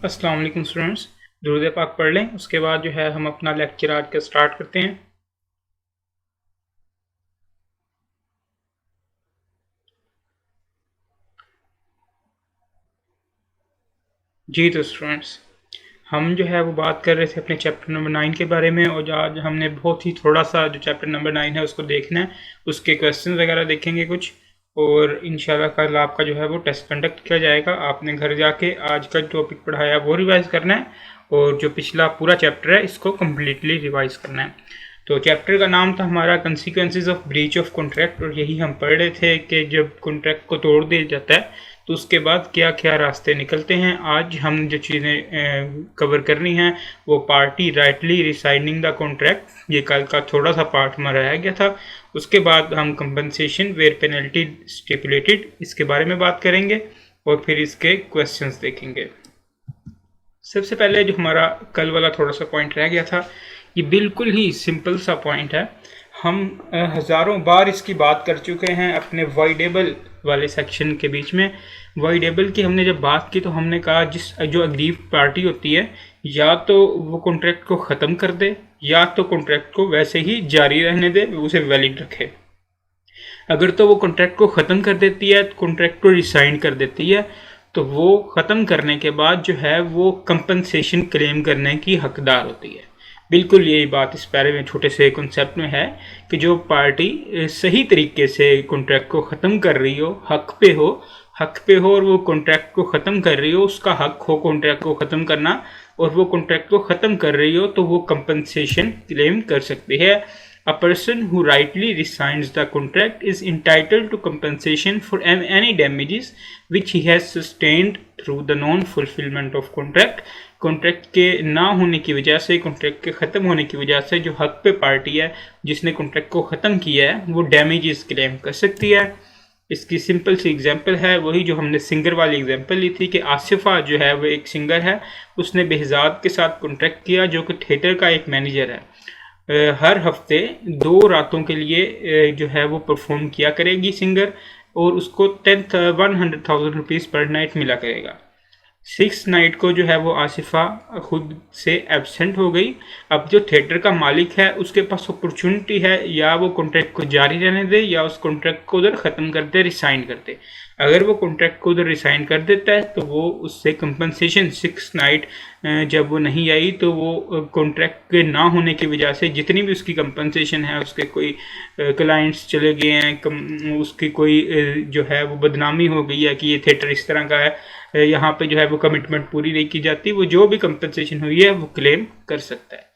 अस्सलाम वालेकुम स्टूडेंट्स। दुरूद पाक पढ़ लें, उसके बाद जो है हम अपना लेक्चर आज का स्टार्ट करते हैं। जी तो स्टूडेंट्स, हम जो है वो बात कर रहे थे अपने चैप्टर नंबर 9 के बारे में, और आज हमने बहुत ही थोड़ा सा जो चैप्टर नंबर 9 है उसको देखना है, उसके क्वेश्चन वगैरह देखेंगे कुछ, और इंशाल्लाह कल आपका जो है वो टेस्ट कंडक्ट किया जाएगा। आपने घर जाके आज का टॉपिक पढ़ाया वो रिवाइज करना है, और जो पिछला पूरा चैप्टर है इसको कम्प्लीटली रिवाइज करना है। तो चैप्टर का नाम था हमारा consequences of breach of contract, और यही हम पढ़ रहे थे कि जब कॉन्ट्रैक्ट को तोड़ दिया जाता है तो उसके बाद क्या क्या रास्ते निकलते हैं। आज हम जो चीज़ें कवर करनी हैं वो पार्टी राइटली रिसाइनिंग द कॉन्ट्रैक्ट, ये कल का थोड़ा सा पार्ट हमारा रह गया था। उसके बाद हम कंपनसेशन वेयर पेनल्टी स्टिपुलेटेड, इसके बारे में बात करेंगे, और फिर इसके क्वेश्चंस देखेंगे। सबसे पहले जो हमारा कल वाला थोड़ा सा पॉइंट रह गया था, ये बिल्कुल ही सिंपल सा पॉइंट है। हम हज़ारों बार इसकी बात कर चुके हैं अपने वाइडेबल वाले सेक्शन के बीच में। वाइडेबल की हमने जब बात की तो हमने कहा जो अग्रीव पार्टी होती है, या तो वो कॉन्ट्रैक्ट को ख़त्म कर दे, या तो कॉन्ट्रैक्ट को वैसे ही जारी रहने दे, उसे वैलिड रखे। अगर तो वो कॉन्ट्रैक्ट को ख़त्म कर देती है, कॉन्ट्रैक्ट को रिसाइन कर देती है, तो वो ख़त्म करने के बाद जो है वो कंपनसेशन क्लेम करने की हकदार होती है। बिल्कुल यही बात इस पैरे में छोटे से कॉन्सेप्ट में है कि जो पार्टी सही तरीके से कॉन्ट्रैक्ट को ख़त्म कर रही हो, हक पे हो और वो कॉन्ट्रैक्ट को ख़त्म कर रही हो, उसका हक हो कॉन्ट्रैक्ट को ख़त्म करना, और वो कॉन्ट्रैक्ट को ख़त्म कर रही हो, तो वो कंपनसेशन क्लेम कर सकती है। A person who rightly resigns the contract is entitled to compensation for any damages which he has sustained through the non-fulfillment of contract. Contract के ना होने की वजह से, कॉन्ट्रैक्ट के ख़त्म होने की वजह से जो हक पे पार्टी है जिसने कॉन्ट्रैक्ट को ख़त्म किया है वो डैमेजेस क्लेम कर सकती है। इसकी सिंपल सी एग्जांपल है वही जो हमने सिंगर वाली एग्जांपल ली थी कि आसिफा जो है वो एक सिंगर है, उसने बेहजाद के साथ कॉन्ट्रैक्ट किया जो कि थिएटर का एक मैनेजर है। हर हफ्ते 2 रातों के लिए जो है वो परफॉर्म किया करेगी सिंगर, और उसको 100,000 रुपीज़ पर नाइट मिला करेगा। 6 नाइट को जो है वो आसिफा खुद से एब्सेंट हो गई। अब जो थिएटर का मालिक है उसके पास अपॉर्चुनिटी है, या वो कॉन्ट्रैक्ट को जारी रहने दे या उस कॉन्ट्रैक्ट को उधर ख़त्म कर दे, रिसाइन कर दे। अगर वो कॉन्ट्रैक्ट को उधर रिसाइन कर देता है तो वो उससे कंपनसेशन 6 नाइट जब वो नहीं आई तो वो कॉन्ट्रैक्ट के ना होने की वजह से जितनी भी उसकी कंपनसेशन है, उसके कोई क्लाइंट्स चले गए हैं, उसकी कोई जो है वो बदनामी हो गई है कि ये थिएटर इस तरह का है, यहाँ पे जो है वो कमिटमेंट पूरी नहीं की जाती, वो जो भी कंपनसेशन हुई है वो क्लेम कर सकता है।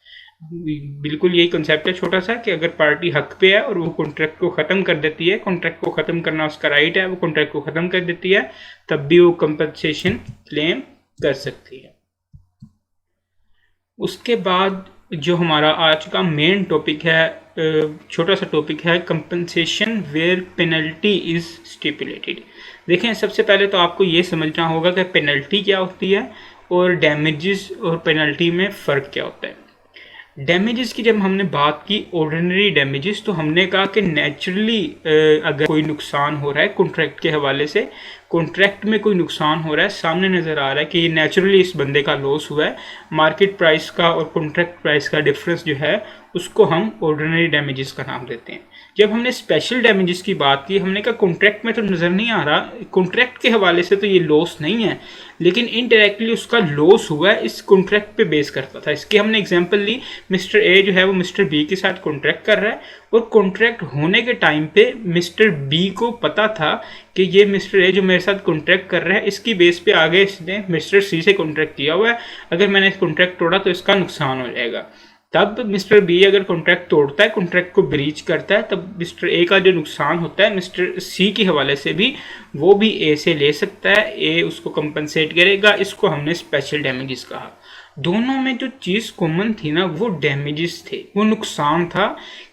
बिल्कुल यही कंसेप्ट है छोटा सा कि अगर पार्टी हक पे है और वो कॉन्ट्रैक्ट को ख़त्म कर देती है, कॉन्ट्रैक्ट को ख़त्म करना उसका राइट है, वो कॉन्ट्रैक्ट को ख़त्म कर देती है, तब भी वो कंपनसेशन क्लेम कर सकती है। उसके बाद जो हमारा आज का मेन टॉपिक है, छोटा सा टॉपिक है, compensation where penalty is stipulated. देखें, सबसे पहले तो आपको ये समझना होगा कि पेनल्टी क्या होती है और डैमेजेस और पेनल्टी में फ़र्क क्या होता है। डैमेजेस की जब हमने बात की, ऑर्डिनरी डैमेजेस, तो हमने कहा कि नेचुरली अगर कोई नुकसान हो रहा है कॉन्ट्रैक्ट के हवाले से, कॉन्ट्रैक्ट में कोई नुकसान हो रहा है, सामने नज़र आ रहा है कि ये नेचुरली इस बंदे का लॉस हुआ है, मार्केट प्राइस का और कॉन्ट्रैक्ट प्राइस का डिफरेंस जो है उसको हम ऑर्डिनरी डैमेजेस का नाम देते हैं। जब हमने स्पेशल डैमेजेस की बात की, हमने कहा कॉन्ट्रैक्ट में तो नज़र नहीं आ रहा, कॉन्ट्रैक्ट के हवाले से तो ये लॉस नहीं है, लेकिन इनडायरेक्टली उसका लॉस हुआ है, इस कॉन्ट्रैक्ट पे बेस करता था। इसकी हमने एग्जांपल ली, मिस्टर ए जो है वो मिस्टर बी के साथ कॉन्ट्रैक्ट कर रहा है, और कॉन्ट्रैक्ट होने के टाइम पे मिस्टर बी को पता था कि ये मिस्टर ए जो मेरे साथ कॉन्ट्रैक्ट कर रहा है, इसकी बेस पे आगे इसने मिस्टर सी से कॉन्ट्रैक्ट किया हुआ है, अगर मैंने इस कॉन्ट्रैक्ट तोड़ा तो इसका नुकसान हो जाएगा। तब मिस्टर बी अगर कॉन्ट्रैक्ट तोड़ता है, कॉन्ट्रैक्ट को ब्रीच करता है, तब मिस्टर ए का जो नुकसान होता है मिस्टर सी के हवाले से भी वो भी ए से ले सकता है, ए उसको कंपनसेट करेगा। इसको हमने स्पेशल डैमेजेस कहा। दोनों में जो चीज़ कॉमन थी ना वो डैमेजेस थे, वो नुकसान था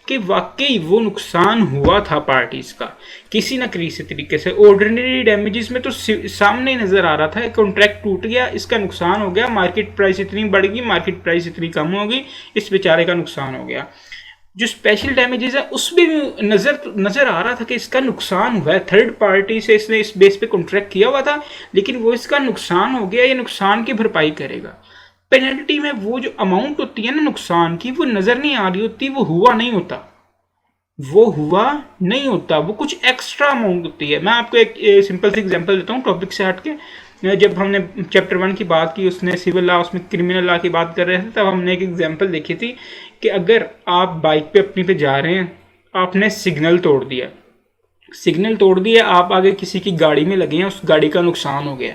कि वाकई वो नुकसान हुआ था पार्टीज का किसी ना किसी तरीके से। ऑर्डिनरी डैमेजेस में तो सामने नज़र आ रहा था कॉन्ट्रैक्ट टूट गया, इसका नुकसान हो गया, मार्केट प्राइस इतनी बढ़ गई, मार्केट प्राइस इतनी कम हो गई, इस बेचारे का नुकसान हो गया। जो स्पेशल डैमेजेस है उसमें भी नजर आ रहा था कि इसका नुकसान हुआ है, थर्ड पार्टी से इसने इस बेस पे कॉन्ट्रैक्ट किया हुआ था, लेकिन वो इसका नुकसान हो गया, ये नुकसान की भरपाई करेगा। पेनल्टी में वो जो अमाउंट होती है ना नुकसान की, वो नजर नहीं आ रही होती, वो हुआ नहीं होता, वो कुछ एक्स्ट्रा अमाउंट होती है। मैं आपको एक सिंपल सी एग्जांपल देता हूँ टॉपिक से हटके। जब हमने चैप्टर 1 की बात की, उसने सिविल लॉ, उसमें क्रिमिनल लॉ की बात कर रहे थे, तब हमने एक एग्जांपल देखी थी कि अगर आप बाइक पे अपनी पे जा रहे हैं, आपने सिग्नल तोड़ दिया, आप आगे किसी की गाड़ी में लगे हैं, उस गाड़ी का नुकसान हो गया।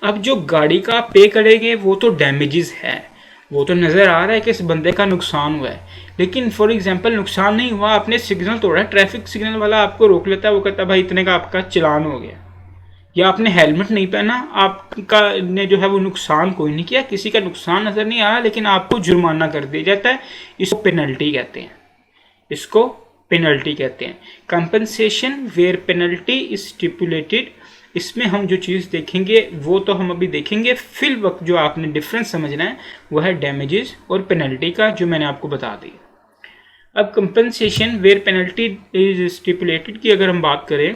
अब जो गाड़ी का आप पे करेंगे वो तो डैमेजेस है, वो तो नज़र आ रहा है कि इस बंदे का नुकसान हुआ है, लेकिन फॉर एग्जांपल नुकसान नहीं हुआ, आपने सिग्नल तोड़ा, ट्रैफिक सिग्नल वाला आपको रोक लेता है, वो कहता है भाई इतने का आपका चालान हो गया। या आपने हेलमेट नहीं पहना, आपका ने जो है वो नुकसान कोई नहीं किया, किसी का नुकसान नज़र नहीं आया, लेकिन आपको जुर्माना कर दिया जाता है। इसको पेनल्टी कहते हैं। Compensation where penalty is stipulated, इसमें हम जो चीज़ देखेंगे वो तो हम अभी देखेंगे, फिल वक्त जो आपने डिफरेंस समझना है वह है डैमेजेस और पेनल्टी का, जो मैंने आपको बता दी। अब compensation where penalty is stipulated की अगर हम बात करें,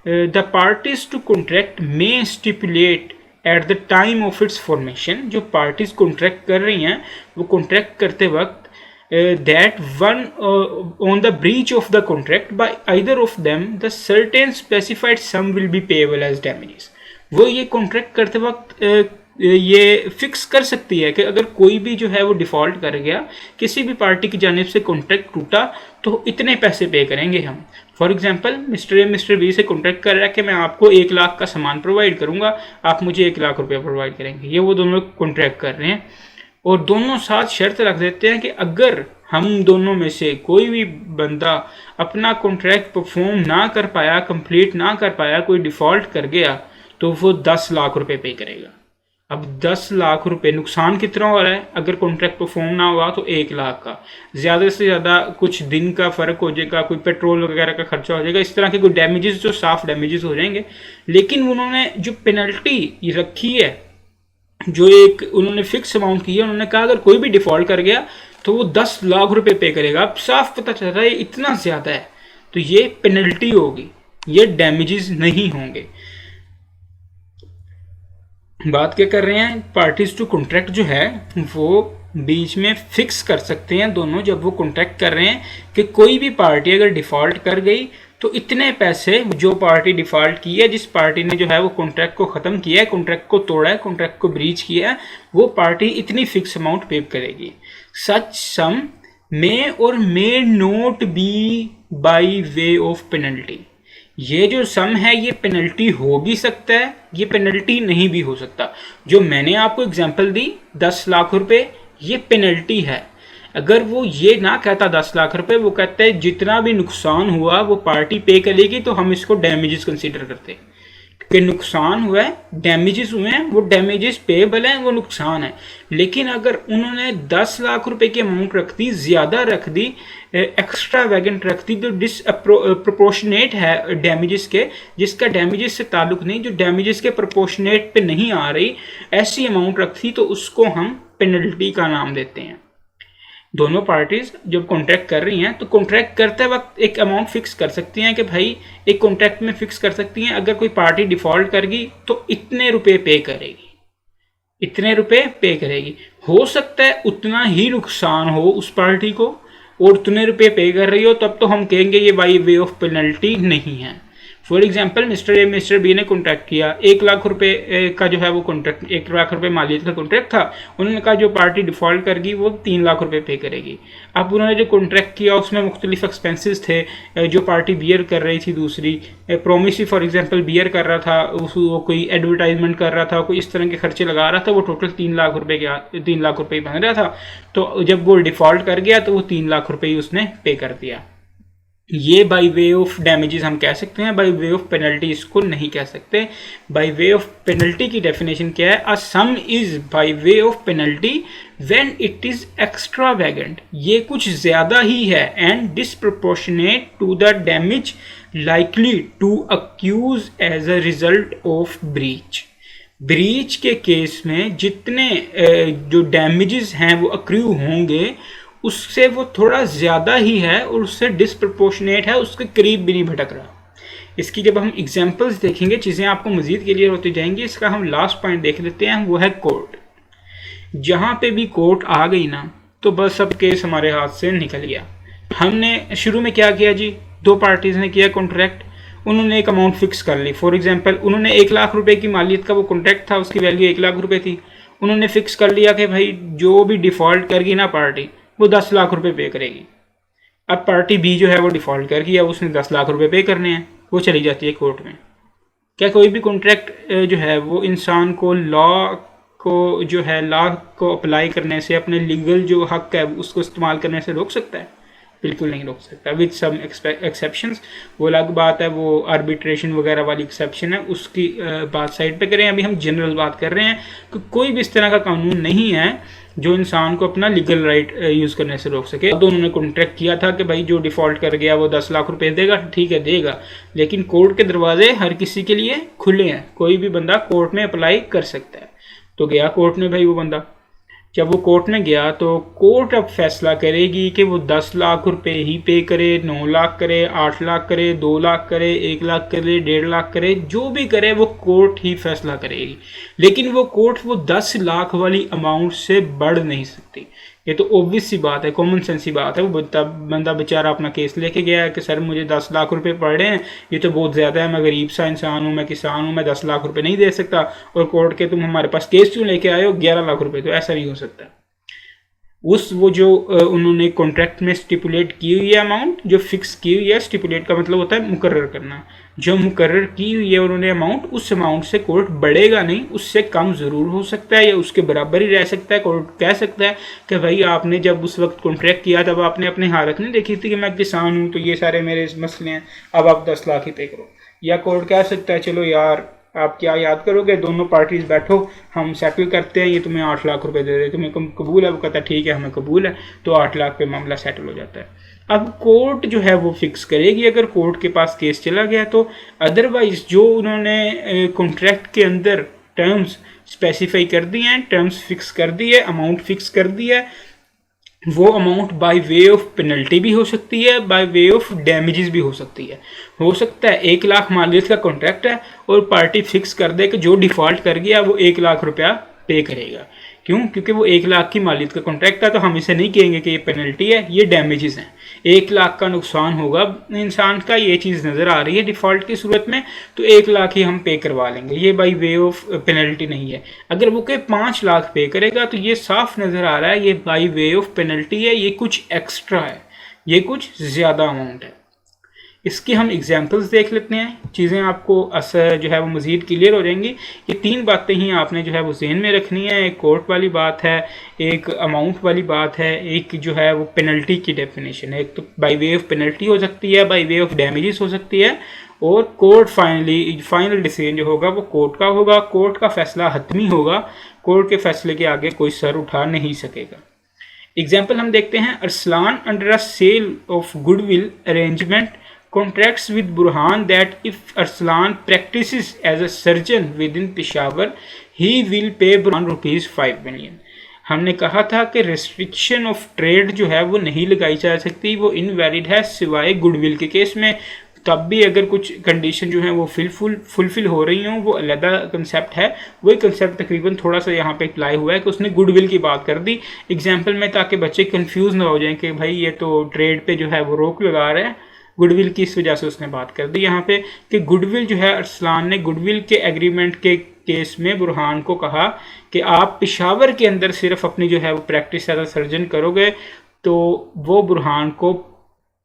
द पार्टीज टू कॉन्ट्रैक्ट में stipulate at the time of its formation, जो पार्टीज कॉन्ट्रैक्ट कर रही हैं वो कॉन्ट्रैक्ट करते वक्त that one on the breach of the contract by either of them the certain specified sum will be payable as damages। वो ये contract करते वक्त ये फिक्स कर सकती है कि अगर कोई भी जो है वो डिफ़ॉल्ट कर गया, किसी भी पार्टी की जानिब से कॉन्ट्रैक्ट टूटा, तो इतने पैसे पे करेंगे हम। For example mister A mister B से कॉन्ट्रैक्ट कर रहा है कि मैं आपको 1 लाख का सामान प्रोवाइड करूंगा, आप मुझे 1 लाख रुपया प्रोवाइड करेंगे। ये वो दोनों कॉन्ट्रैक्ट कर रहे हैं और दोनों साथ शर्त रख देते हैं कि अगर हम दोनों में से कोई भी बंदा अपना कॉन्ट्रैक्ट परफॉर्म ना कर पाया, कंप्लीट ना कर पाया, कोई डिफ़ॉल्ट कर गया, तो वो 10 लाख रुपए पे करेगा। अब 10 लाख रुपए नुकसान कितना हो रहा है, अगर कॉन्ट्रैक्ट परफॉर्म ना हुआ तो 1 लाख का, ज़्यादा से ज़्यादा कुछ दिन का फ़र्क हो जाएगा, कोई पेट्रोल वगैरह का खर्चा हो जाएगा, इस तरह के कोई डैमेजेस जो साफ डैमेजेस हो जाएंगे। लेकिन उन्होंने जो पेनल्टी रखी है, जो एक उन्होंने फिक्स अमाउंट की है, उन्होंने कहा अगर कोई भी डिफ़ॉल्ट कर गया तो वो 10 लाख रुपए पे करेगा। अब साफ पता चल रहा है इतना ज़्यादा है, तो ये पेनल्टी होगी, ये डैमेजेस नहीं होंगे। बात क्या कर रहे हैं, पार्टीज टू कॉन्ट्रैक्ट जो है वो बीच में फिक्स कर सकते हैं दोनों, जब वो कॉन्ट्रैक्ट कर रहे हैं कि कोई भी पार्टी अगर डिफ़ॉल्ट कर गई तो इतने पैसे, जो पार्टी डिफ़ॉल्ट की है, जिस पार्टी ने जो है वो कॉन्ट्रैक्ट को ख़त्म किया है, कॉन्ट्रैक्ट को तोड़ा है, कॉन्ट्रैक्ट को ब्रीच किया है, वो पार्टी इतनी फिक्स अमाउंट पे करेगी। सच सम मे और may not be by way of penalty, ये जो सम है ये पेनल्टी हो भी सकता है, ये पेनल्टी नहीं भी हो सकता। जो मैंने आपको एग्जांपल दी 10 लाख रुपए, ये पेनल्टी है। अगर वो ये ना कहता 10 लाख रुपए, वो कहता है जितना भी नुकसान हुआ वो पार्टी पे करेगी, तो हम इसको डैमेजेस कंसीडर करते हैं कि नुकसान हुआ है, डैमेजेस हुए हैं, वो डैमेजेस पेएबल हैं, वो नुकसान है। लेकिन अगर उन्होंने 10 लाख रुपए की अमाउंट रख दी, ज़्यादा रख दी, एक्स्ट्रा वैगेंट रख दी, जो प्रोपोर्शनेट है डैमेजेस के, जिसका डैमेजेस से ताल्लुक नहीं, जो डैमेजेस के प्रोपोर्शनेट पे नहीं आ रही, ऐसी अमाउंट रख दी, तो उसको हम पेनल्टी का नाम देते हैं। दोनों पार्टीज जब कॉन्ट्रैक्ट कर रही हैं तो कॉन्ट्रैक्ट करते वक्त एक अमाउंट फिक्स कर सकती हैं कि भाई एक कॉन्ट्रैक्ट में फिक्स कर सकती हैं, अगर कोई पार्टी डिफ़ॉल्ट करेगी तो इतने रुपए पे करेगी, इतने रुपए पे करेगी। हो सकता है उतना ही नुकसान हो उस पार्टी को और उतने रुपए पे कर रही हो, तब तो हम कहेंगे ये बाई वे ऑफ पेनल्टी नहीं है। For example mister A mister B ने कॉन्ट्रैक्ट किया, 1 लाख रुपए का जो है वो कॉन्ट्रैक्ट, 1 लाख रुपए मालियत का कॉन्ट्रैक्ट था। उन्होंने कहा जो पार्टी डिफ़ॉल्ट करेगी वो 3 लाख रुपए पे करेगी। अब उन्होंने जो कॉन्ट्रैक्ट किया उसमें मुख्तलिफ एक्सपेंसेस थे जो पार्टी बियर कर रही थी, दूसरी प्रोमिस फॉर एग्जाम्पल बियर कर रहा था, वो कोई एडवर्टाइजमेंट कर रहा था, कोई इस तरह के खर्चे लगा रहा था, वो टोटल 3 लाख रुपए बन रहा था। तो जब वो डिफ़ॉल्ट कर गया तो वो 3 लाख रुपए उसने पे कर दिया। ये बाई वे ऑफ डैमेजेस हम कह सकते हैं, बाई वे ऑफ पेनल्टी इसको नहीं कह सकते। बाई वे ऑफ पेनल्टी की डेफिनेशन क्या है, a sum is by way of penalty when it is extravagant, ये कुछ ज़्यादा ही है, and disproportionate to the damage likely to accrue as a result of breach. Breach के केस में जितने जो डैमेजेस हैं वो अक्रू होंगे, उससे वो थोड़ा ज़्यादा ही है और उससे डिसप्रपोर्शनेट है, उसके करीब भी नहीं भटक रहा। इसकी जब हम एग्जांपल्स देखेंगे चीज़ें आपको मज़ीद क्लियर होती जाएंगी। इसका हम लास्ट पॉइंट देख लेते हैं, वो है कोर्ट। जहाँ पे भी कोर्ट आ गई ना तो बस सब केस हमारे हाथ से निकल गया। हमने शुरू में क्या किया जी, दो पार्टीज़ ने किया कॉन्ट्रैक्ट, उन्होंने एक अमाउंट फिक्स कर ली। फॉर एग्जांपल उन्होंने 1 लाख रुपए की मालियत का वो कॉन्ट्रैक्ट था, उसकी वैल्यू 1 लाख रुपए थी। उन्होंने फिक्स कर लिया कि भाई जो भी डिफ़ॉल्ट करेगी ना पार्टी, वो 10 लाख रुपए पे करेगी। अब पार्टी बी जो है वो डिफ़ॉल्ट कर गई, अब उसने 10 लाख रुपए पे करने हैं, वो चली जाती है कोर्ट में। क्या कोई भी कॉन्ट्रैक्ट जो है वो इंसान को लॉ को अप्लाई करने से, अपने लीगल जो हक है उसको इस्तेमाल करने से रोक सकता है? बिल्कुल नहीं रोक सकता, विद सम एक्सेप्शंस। वो अलग बात है, वो आर्बिट्रेशन वगैरह वाली एक्सेप्शन है, उसकी बात साइड पे करें। अभी हम जनरल बात कर रहे हैं कि कोई भी इस तरह का कानून नहीं है जो इंसान को अपना लीगल राइट यूज़ करने से रोक सके। दोनों ने कॉन्ट्रैक्ट किया था कि भाई जो डिफ़ॉल्ट कर गया वो 10 लाख रुपए देगा, ठीक है देगा, लेकिन कोर्ट के दरवाजे हर किसी के लिए खुले हैं, कोई भी बंदा कोर्ट में अप्लाई कर सकता है। तो गया कोर्ट में भाई वो बंदा, जब वो कोर्ट में गया तो कोर्ट अब फैसला करेगी कि वो 10 लाख रुपए ही पे करे, 9 लाख करे, 8 लाख करे, 2 लाख करे, 1 लाख करे, 1.5 लाख करे, जो भी करे वो कोर्ट ही फैसला करेगी। लेकिन वो कोर्ट वो 10 लाख वाली अमाउंट से बढ़ नहीं सकती। ये तो ऑब्वियस सी बात है, कॉमन सेंस सी बात है। वो बंदा बेचारा अपना केस लेके गया है कि सर मुझे 10 लाख रुपए पड़ रहे हैं, ये तो बहुत ज़्यादा है, मैं गरीब सा इंसान हूँ, मैं किसान हूँ, मैं 10 लाख रुपए नहीं दे सकता। और कोर्ट के तुम हमारे पास केस क्यों लेके आए हो 11 लाख रुपए? तो ऐसा नहीं हो सकता। वो जो उन्होंने कॉन्ट्रैक्ट में स्टिपुलेट की हुई है अमाउंट, जो फिक्स की हुई है, स्टिपुलेट का मतलब होता है मुकर्रर करना, जो मुकर्रर की हुई है उन्होंने अमाउंट, उस अमाउंट से कोर्ट बढ़ेगा नहीं, उससे कम ज़रूर हो सकता है या उसके बराबर ही रह सकता है। कोर्ट कह सकता है कि भाई आपने जब उस वक्त कॉन्ट्रैक्ट किया तब आपने अपनी हालत नहीं देखी थी कि मैं किसान हूँ तो ये सारे मेरे मसले हैं, अब आप 10 लाख ही पे करो। या कोर्ट कह सकता है चलो यार आप क्या याद करोगे, दोनों पार्टीज बैठो, हम सेटल करते हैं, ये तुम्हें 8 लाख रुपए दे दे, तुम्हें कबूल है? वो कहता है ठीक है हमें कबूल है, तो 8 लाख पे मामला सेटल हो जाता है। अब कोर्ट जो है वो फिक्स करेगी अगर कोर्ट के पास केस चला गया तो। अदरवाइज जो उन्होंने कॉन्ट्रैक्ट के अंदर टर्म्स स्पेसिफाई कर दिए हैं, टर्म्स फिक्स कर दी है, अमाउंट फिक्स कर दी है, वो amount by way of penalty भी हो सकती है, बाय वे ऑफ डैमेजेस भी हो सकती है। हो सकता है 1 लाख मालियत का कॉन्ट्रैक्ट है और पार्टी फिक्स कर दे कि जो डिफ़ॉल्ट कर गया वो 1 लाख रुपया पे करेगा। क्यों? क्योंकि वो 1 लाख की मालियत का कॉन्ट्रैक्ट था, तो हम इसे नहीं कहेंगे कि ये पेनल्टी है, ये डैमेजेस हैं। 1 लाख का नुकसान होगा इंसान का, ये चीज़ नज़र आ रही है डिफ़ॉल्ट की सूरत में, तो 1 लाख ही हम पे करवा लेंगे, ये बाई वे ऑफ पेनल्टी नहीं है। अगर वो कहे 5 लाख पे करेगा तो ये साफ नज़र आ रहा है ये बाई वे ऑफ पेनल्टी है, ये कुछ एक्स्ट्रा है, ये कुछ ज़्यादा अमाउंट है। इसकी हम एग्जांपल्स देख लेते हैं, चीज़ें आपको असर जो है वो मज़ीद क्लियर हो जाएंगी। ये 3 बातें ही आपने जो है वो ज़हन में रखनी है, एक कोर्ट वाली बात है, एक अमाउंट वाली बात है, एक जो है वो पेनल्टी की डेफिनेशन है। एक तो बाय वे ऑफ पेनल्टी हो सकती है, बाय वे ऑफ डैमेजेस हो सकती है, और कोर्ट फाइनल डिसीजन जो होगा वो कोर्ट का होगा, कोर्ट का फैसला हतमी होगा, कोर्ट के फैसले के आगे कोई सर उठा नहीं सकेगा। एग्जाम्पल हम देखते हैं, Arsalan under a sale of goodwill arrangement contracts with Burhan that if Arslan practices as a surgeon within Peshawar, he will pay Burhan ₹5 million। हमने कहा था कि रेस्ट्रिक्शन ऑफ ट्रेड जो है वो नहीं लगाई जा सकती, वो इनवैलिड है सिवाय गुडविल के केस में। तब भी अगर कुछ कंडीशन जो है वो फुलफिल हो रही हों, वो अलग कंसेप्ट है। वही कंसेप्ट तकरीबन थोड़ा सा यहाँ पे अप्लाई हुआ है कि उसने गुडविल की बात कर दी एग्जाम्पल में, ताकि बच्चे कंफ्यूज ना हो जाएं कि भाई ये तो ट्रेड पे जो है वो रोक लगा रहा है, गुडविल की इस वजह से उसने बात कर दी यहाँ पे कि गुडविल जो है, अरसलान ने गुडविल के एग्रीमेंट के केस में बुरहान को कहा कि आप पेशावर के अंदर सिर्फ अपनी जो है वो प्रैक्टिस एज अ सर्जन करोगे तो वो बुरहान को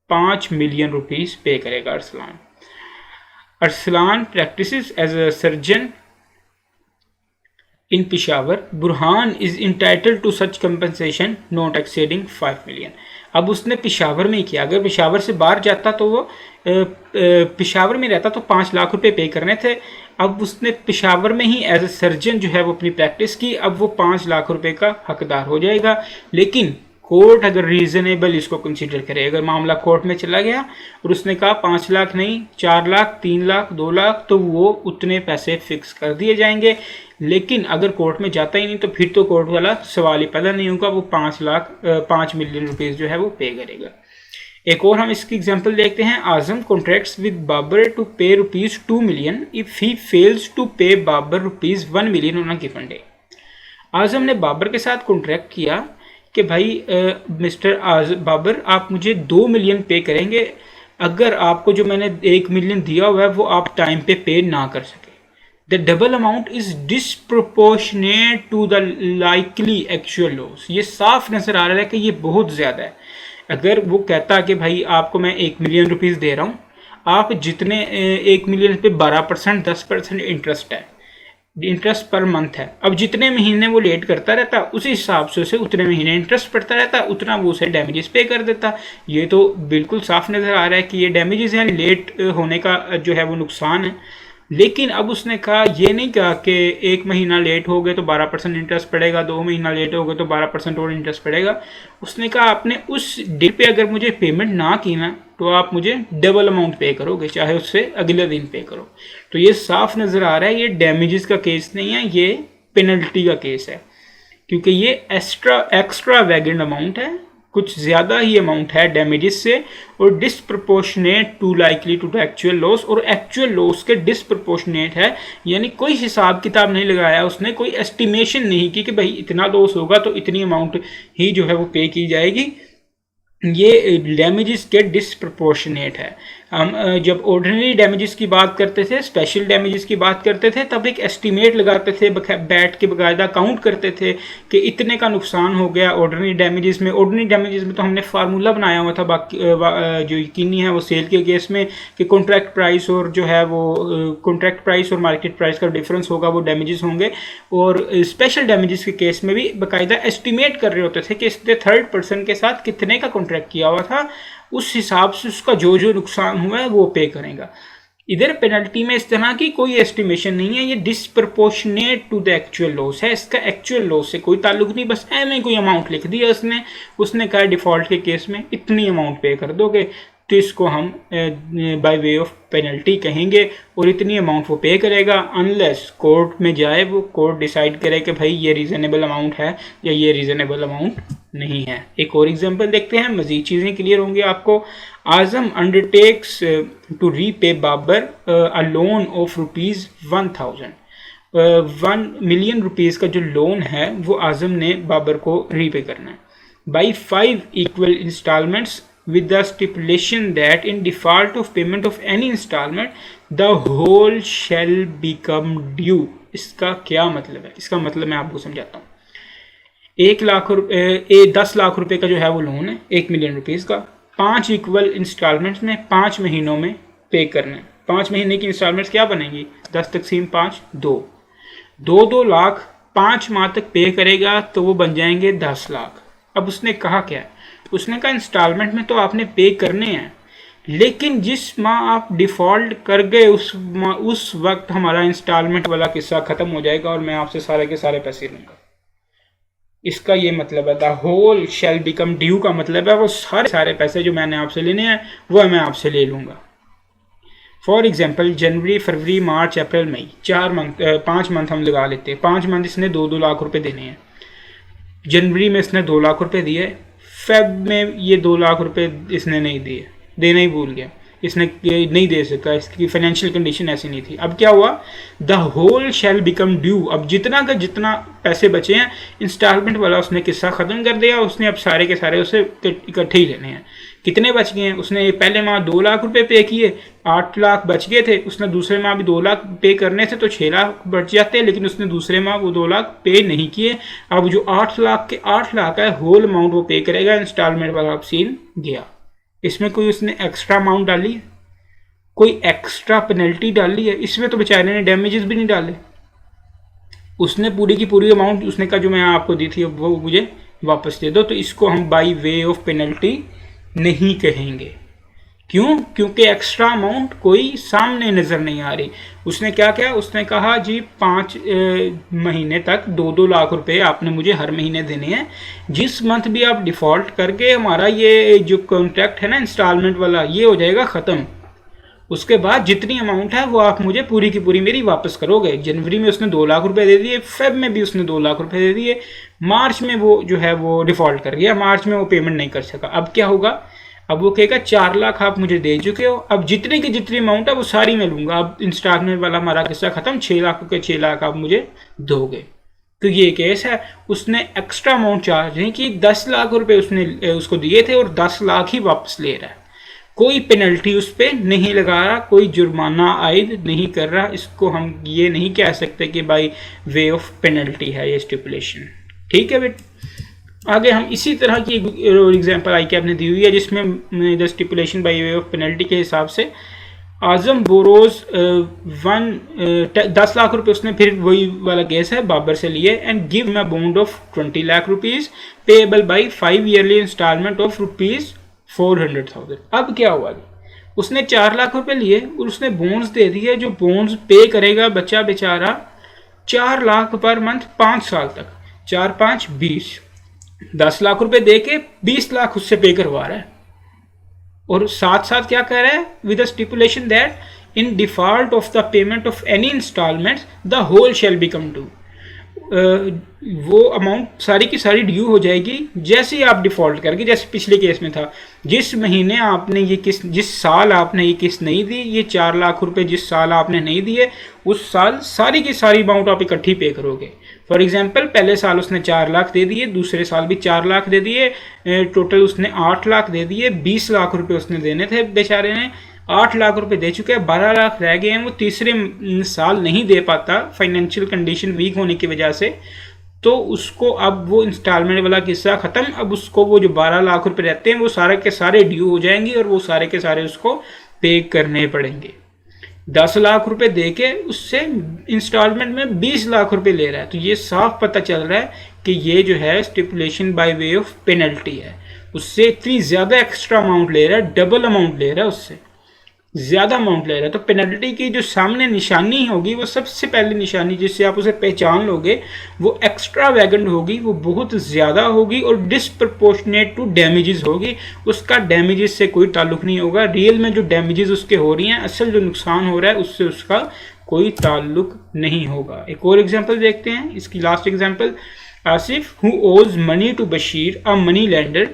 ₹5 मिलियन पे करेगा। Arsalan practices as a surgeon in Peshawar, Burhan is entitled to such compensation not exceeding $5 million. अब उसने पेशावर में ही किया, अगर पेशावर से बाहर जाता तो वो पेशावर में रहता तो ₹5 लाख पे करने थे। अब उसने पेशावर में ही एज ए सर्जन जो है वो अपनी प्रैक्टिस की, अब वो ₹5 लाख का हकदार हो जाएगा। लेकिन कोर्ट अगर रीजनेबल इसको कंसीडर करे, अगर मामला कोर्ट में चला गया और उसने कहा 5 लाख नहीं 4 लाख 3 लाख 2 लाख, तो वो उतने पैसे फिक्स कर दिए जाएंगे। लेकिन अगर कोर्ट में जाता ही नहीं तो फिर तो कोर्ट वाला सवाल ही पैदा नहीं होगा, वो 5 मिलियन रुपीज़ जो है वो पे करेगा। एक और हम इसकी एग्जांपल देखते हैं। Azam contracts with Babar to pay ₹2 million if he fails to pay Babar ₹1 million on a given day. Azam ने बाबर के साथ कॉन्ट्रैक्ट किया कि भाई मिस्टर बाबर आप मुझे 2 मिलियन पे करेंगे अगर आपको जो मैंने 1 मिलियन दिया हुआ है वो आप टाइम पे ना कर सके। The double amount is disproportionate to the likely actual loss. ये साफ नजर आ रहा है कि ये बहुत ज़्यादा है। अगर वो कहता कि भाई आपको मैं 1 मिलियन रुपीज़ दे रहा हूँ, आप जितने 1 मिलियन पे 12% 10% इंटरेस्ट है, इंटरेस्ट पर मंथ है। अब जितने महीने वो लेट करता रहता उसी हिसाब से उसे उतने महीने इंटरेस्ट पड़ता रहता, उतना वो उसे डैमेजेस पे कर देता। ये तो बिल्कुल साफ नज़र आ रहा है कि ये डैमेजेस हैं, लेट होने का जो है वो नुकसान है। लेकिन अब उसने कहा, ये नहीं कहा कि 1 महीना लेट हो गए तो 12% इंटरेस्ट पड़ेगा, 2 महीना लेट हो गए तो 12% और इंटरेस्ट पड़ेगा। उसने कहा आपने उस डे पे अगर मुझे पेमेंट ना की ना तो आप मुझे डबल अमाउंट पे करोगे, चाहे उससे अगले दिन पे करो। तो ये साफ नज़र आ रहा है ये डैमेजेस का केस नहीं है, ये पेनल्टी का केस है, क्योंकि ये एक्स्ट्रा वैगेंट अमाउंट है, कुछ ज़्यादा ही अमाउंट है डैमेजेस से, और disproportionate to likely to the actual loss, और एक्चुअल लॉस के डिसप्रोपोर्शनेट है। यानी कोई हिसाब किताब नहीं लगाया उसने, कोई एस्टिमेशन नहीं की कि भाई इतना लॉस होगा तो इतनी अमाउंट ही जो है वो पे की जाएगी। ये डैमेजेस के डिसप्रोपोर्शनेट है। हम जब ऑर्डिनरी डैमेजेस की बात करते थे, स्पेशल डैमेजेस की बात करते थे, तब एक एस्टिमेट लगाते थे, बैठ के बाकायदा काउंट करते थे कि इतने का नुकसान हो गया ऑर्डिनरी डैमेजेस में। ऑर्डिनरी डैमेजेस में तो हमने फार्मूला बनाया हुआ था, बाकी जो यकीनी है वो सेल के केस में कि कॉन्ट्रैक्ट प्राइस और जो है वो कॉन्ट्रैक्ट प्राइस और मार्केट प्राइस का डिफरेंस होगा, वो डैमेजेस होंगे। और स्पेशल डैमेजेस के केस में भी बाकायदा एस्टिमेट कर रहे होते थे कि इसने थर्ड पर्सन के साथ कितने का कॉन्ट्रैक्ट किया हुआ था, उस हिसाब से उसका जो जो नुकसान हुआ है वो पे करेगा। इधर पेनल्टी में इस तरह की कोई एस्टिमेशन नहीं है, ये disproportionate to the actual loss है, इसका एक्चुअल लॉस से कोई ताल्लुक नहीं, बस ऐसे कोई अमाउंट लिख दिया उसने कहा डिफ़ॉल्ट के केस में इतनी अमाउंट पे कर दोगे, तो इसको हम बाय वे ऑफ पेनल्टी कहेंगे, और इतनी अमाउंट वो पे करेगा अनलेस कोर्ट में जाए, वो कोर्ट डिसाइड करे कि भाई ये रीज़नेबल अमाउंट है या ये रीज़नेबल अमाउंट नहीं है। एक और एग्जांपल देखते हैं, मज़ीद चीज़ें क्लियर होंगी आपको। Azam undertakes to repay Babar a loan of ₹1,000। 1 million rupees का जो लोन है वो आजम ने बाबर को रीपे करना है by 5 equal installments with the stipulation that in default of payment of any installment the whole shall become due। इसका क्या मतलब है? इसका मतलब मैं आपको समझाता हूँ। 10 लाख रुपए का जो है वो लोन है, 1 मिलियन रुपीज़ का, 5 इक्वल इंस्टॉलमेंट्स में 5 महीनों में पे करना है। 5 महीने की इंस्टॉलमेंट्स क्या बनेंगी? 10 तक़सीम 5 2 लाख 5 माह तक पे करेगा तो वो बन जाएंगे 10 लाख। अब उसने कहा क्या है? उसने कहा इंस्टॉलमेंट में तो आपने पे करने हैं, लेकिन जिस माह आप डिफ़ॉल्ट कर गए उस वक्त हमारा इंस्टॉलमेंट वाला किस्सा ख़त्म हो जाएगा और मैं आपसे सारे के सारे पैसे लूँगा। इसका ये मतलब है the whole shall become due का मतलब है वो सारे पैसे जो मैंने आपसे लेने हैं वो मैं आपसे ले लूँगा। फॉर एग्जाम्पल जनवरी, फरवरी, मार्च, अप्रैल, मई, 5 मंथ हम लगा लेते हैं। 5 मंथ इसने 2 लाख रुपए देने हैं। जनवरी में इसने 2 लाख रुपए दिए, फेब में ये 2 लाख रुपए इसने नहीं दिए, देना ही भूल गया, इसने नहीं दे सका, इसकी फाइनेंशियल कंडीशन ऐसी नहीं थी। अब क्या हुआ? The whole shall become due. अब जितना का जितना पैसे बचे हैं इंस्टॉलमेंट वाला उसने किस्सा ख़त्म कर दिया, उसने अब सारे के सारे उसे इकट्ठे ही लेने हैं। कितने बच गए हैं? उसने पहले माह 2 लाख रुपए पे किए, 8 लाख बच गए थे। उसने दूसरे माह भी 2 लाख पे करने थे तो 6 लाख बच जाते हैं, लेकिन उसने दूसरे माह वो 2 लाख पे नहीं किए। अब जो 8 लाख के 8 लाख है होल अमाउंट वो पे करेगा। इंस्टॉलमेंट वाला सीन गया। इसमें कोई उसने एक्स्ट्रा अमाउंट डाली है? कोई एक्स्ट्रा पेनल्टी डाली है? इसमें तो बेचारे ने डैमेजेस भी नहीं डाले। उसने पूरी की पूरी अमाउंट उसने कहा जो मैं आपको दी थी वो मुझे वापस दे दो। तो इसको हम बाई वे ऑफ पेनल्टी नहीं कहेंगे, क्यों? क्योंकि एक्स्ट्रा अमाउंट कोई सामने नज़र नहीं आ रही। उसने क्या किया, उसने कहा जी 5 महीने तक 2-2 लाख रुपए आपने मुझे हर महीने देने हैं। जिस मंथ भी आप डिफ़ॉल्ट करके हमारा ये जो कॉन्ट्रैक्ट है ना इंस्टॉलमेंट वाला, ये हो जाएगा ख़त्म। उसके बाद जितनी अमाउंट है वो आप मुझे पूरी की पूरी मेरी वापस करोगे। जनवरी में उसने 2 लाख रुपए दे दिए, फेब में भी उसने 2 लाख रुपए दे दिए, मार्च में वो जो है वो डिफ़ॉल्ट कर गया, मार्च में वो पेमेंट नहीं कर सका। अब क्या होगा, अब वो कहेगा 4 लाख आप मुझे दे चुके हो, अब जितनी की जितनी अमाउंट है वो सारी मैं लूँगा। अब इंस्टॉलमेंट वाला हमारा किस्सा ख़त्म, 6 लाख के 6 लाख आप मुझे दोगे। तो ये केस है, उसने एक्स्ट्रा अमाउंट चार्ज नहीं की, 10 लाख रुपए उसने उसको दिए थे और 10 लाख ही वापस ले रहा है। कोई पेनल्टी उस पर नहीं लगा रहा, कोई जुर्माना आयद नहीं कर रहा। इसको हम ये नहीं कह सकते कि बाई वे ऑफ पेनल्टी है ये स्टिपुलेशन। ठीक है बेट, आगे हम इसी तरह की एग्जांपल आई कैप ने दी हुई है जिसमें the stipulation by way of penalty के हिसाब से आजम बोरोज 10 लाख रुपए उसने, फिर वही वाला केस है, बाबर से लिए, and give me bond of 20 lakh rupees payable by 5 yearly installment of rupees 400,000। अब क्या हुआ, उसने 4 लाख रुपए लिए और उसने बॉन्ड्स दे दिए, जो बॉन्ड्स पे करेगा बच्चा बेचारा 4 लाख पर मंथ 5 साल तक, 4-5 20, 10 लाख रुपए दे के 20 लाख उससे पे करवा रहा है। और साथ साथ क्या कह रहा है, with the stipulation that in default of the payment of any installment the whole shall become due. वो अमाउंट सारी की सारी ड्यू हो जाएगी जैसे ही आप डिफ़ॉल्ट करके, जैसे पिछले केस में था, जिस महीने आपने ये किस्त, जिस साल आपने ये किस्त नहीं दी, ये 4 लाख रुपए जिस साल आपने नहीं दिए, उस साल सारी की सारी अमाउंट आप इकट्ठी पे करोगे। फॉर एग्जांपल पहले साल उसने 4 लाख दे दिए, दूसरे साल भी 4 लाख दे दिए, टोटल उसने 8 लाख दे दिए, 20 लाख रुपए उसने देने थे बेचारे ने, 8 लाख रुपए दे चुके हैं, 12 लाख रह गए हैं, वो तीसरे साल नहीं दे पाता फाइनेंशियल कंडीशन वीक होने की वजह से। तो उसको अब वो इंस्टॉलमेंट वाला किस्सा ख़त्म, अब उसको वो जो 12 लाख रुपए रहते हैं वो सारे के सारे ड्यू हो जाएंगे और वो सारे के सारे उसको पे करने पड़ेंगे। 10 लाख रुपए दे के उससे इंस्टॉलमेंट में 20 लाख रुपए ले रहा है। तो ये साफ पता चल रहा है कि ये जो है stipulation by way of penalty है, उससे इतनी ज़्यादा एक्स्ट्रा अमाउंट ले रहा है, डबल अमाउंट ले रहा है, उससे ज़्यादा अमाउंट ले रहा है। तो पेनल्टी की जो सामने निशानी होगी, वो सबसे पहली निशानी जिससे आप उसे पहचान लोगे, वो एक्स्ट्रा वैगन होगी, वो बहुत ज़्यादा होगी और डिसप्रपोर्शनेट टू डैमेजेस होगी। उसका डैमेजेस से कोई ताल्लुक नहीं होगा, रियल में जो डैमेजेस उसके हो रही हैं, असल जो नुकसान हो रहा है उससे उसका कोई ताल्लुक नहीं होगा। एक और एग्जाम्पल देखते हैं, इसकी last example, Asif who owes money to Bashir a money lender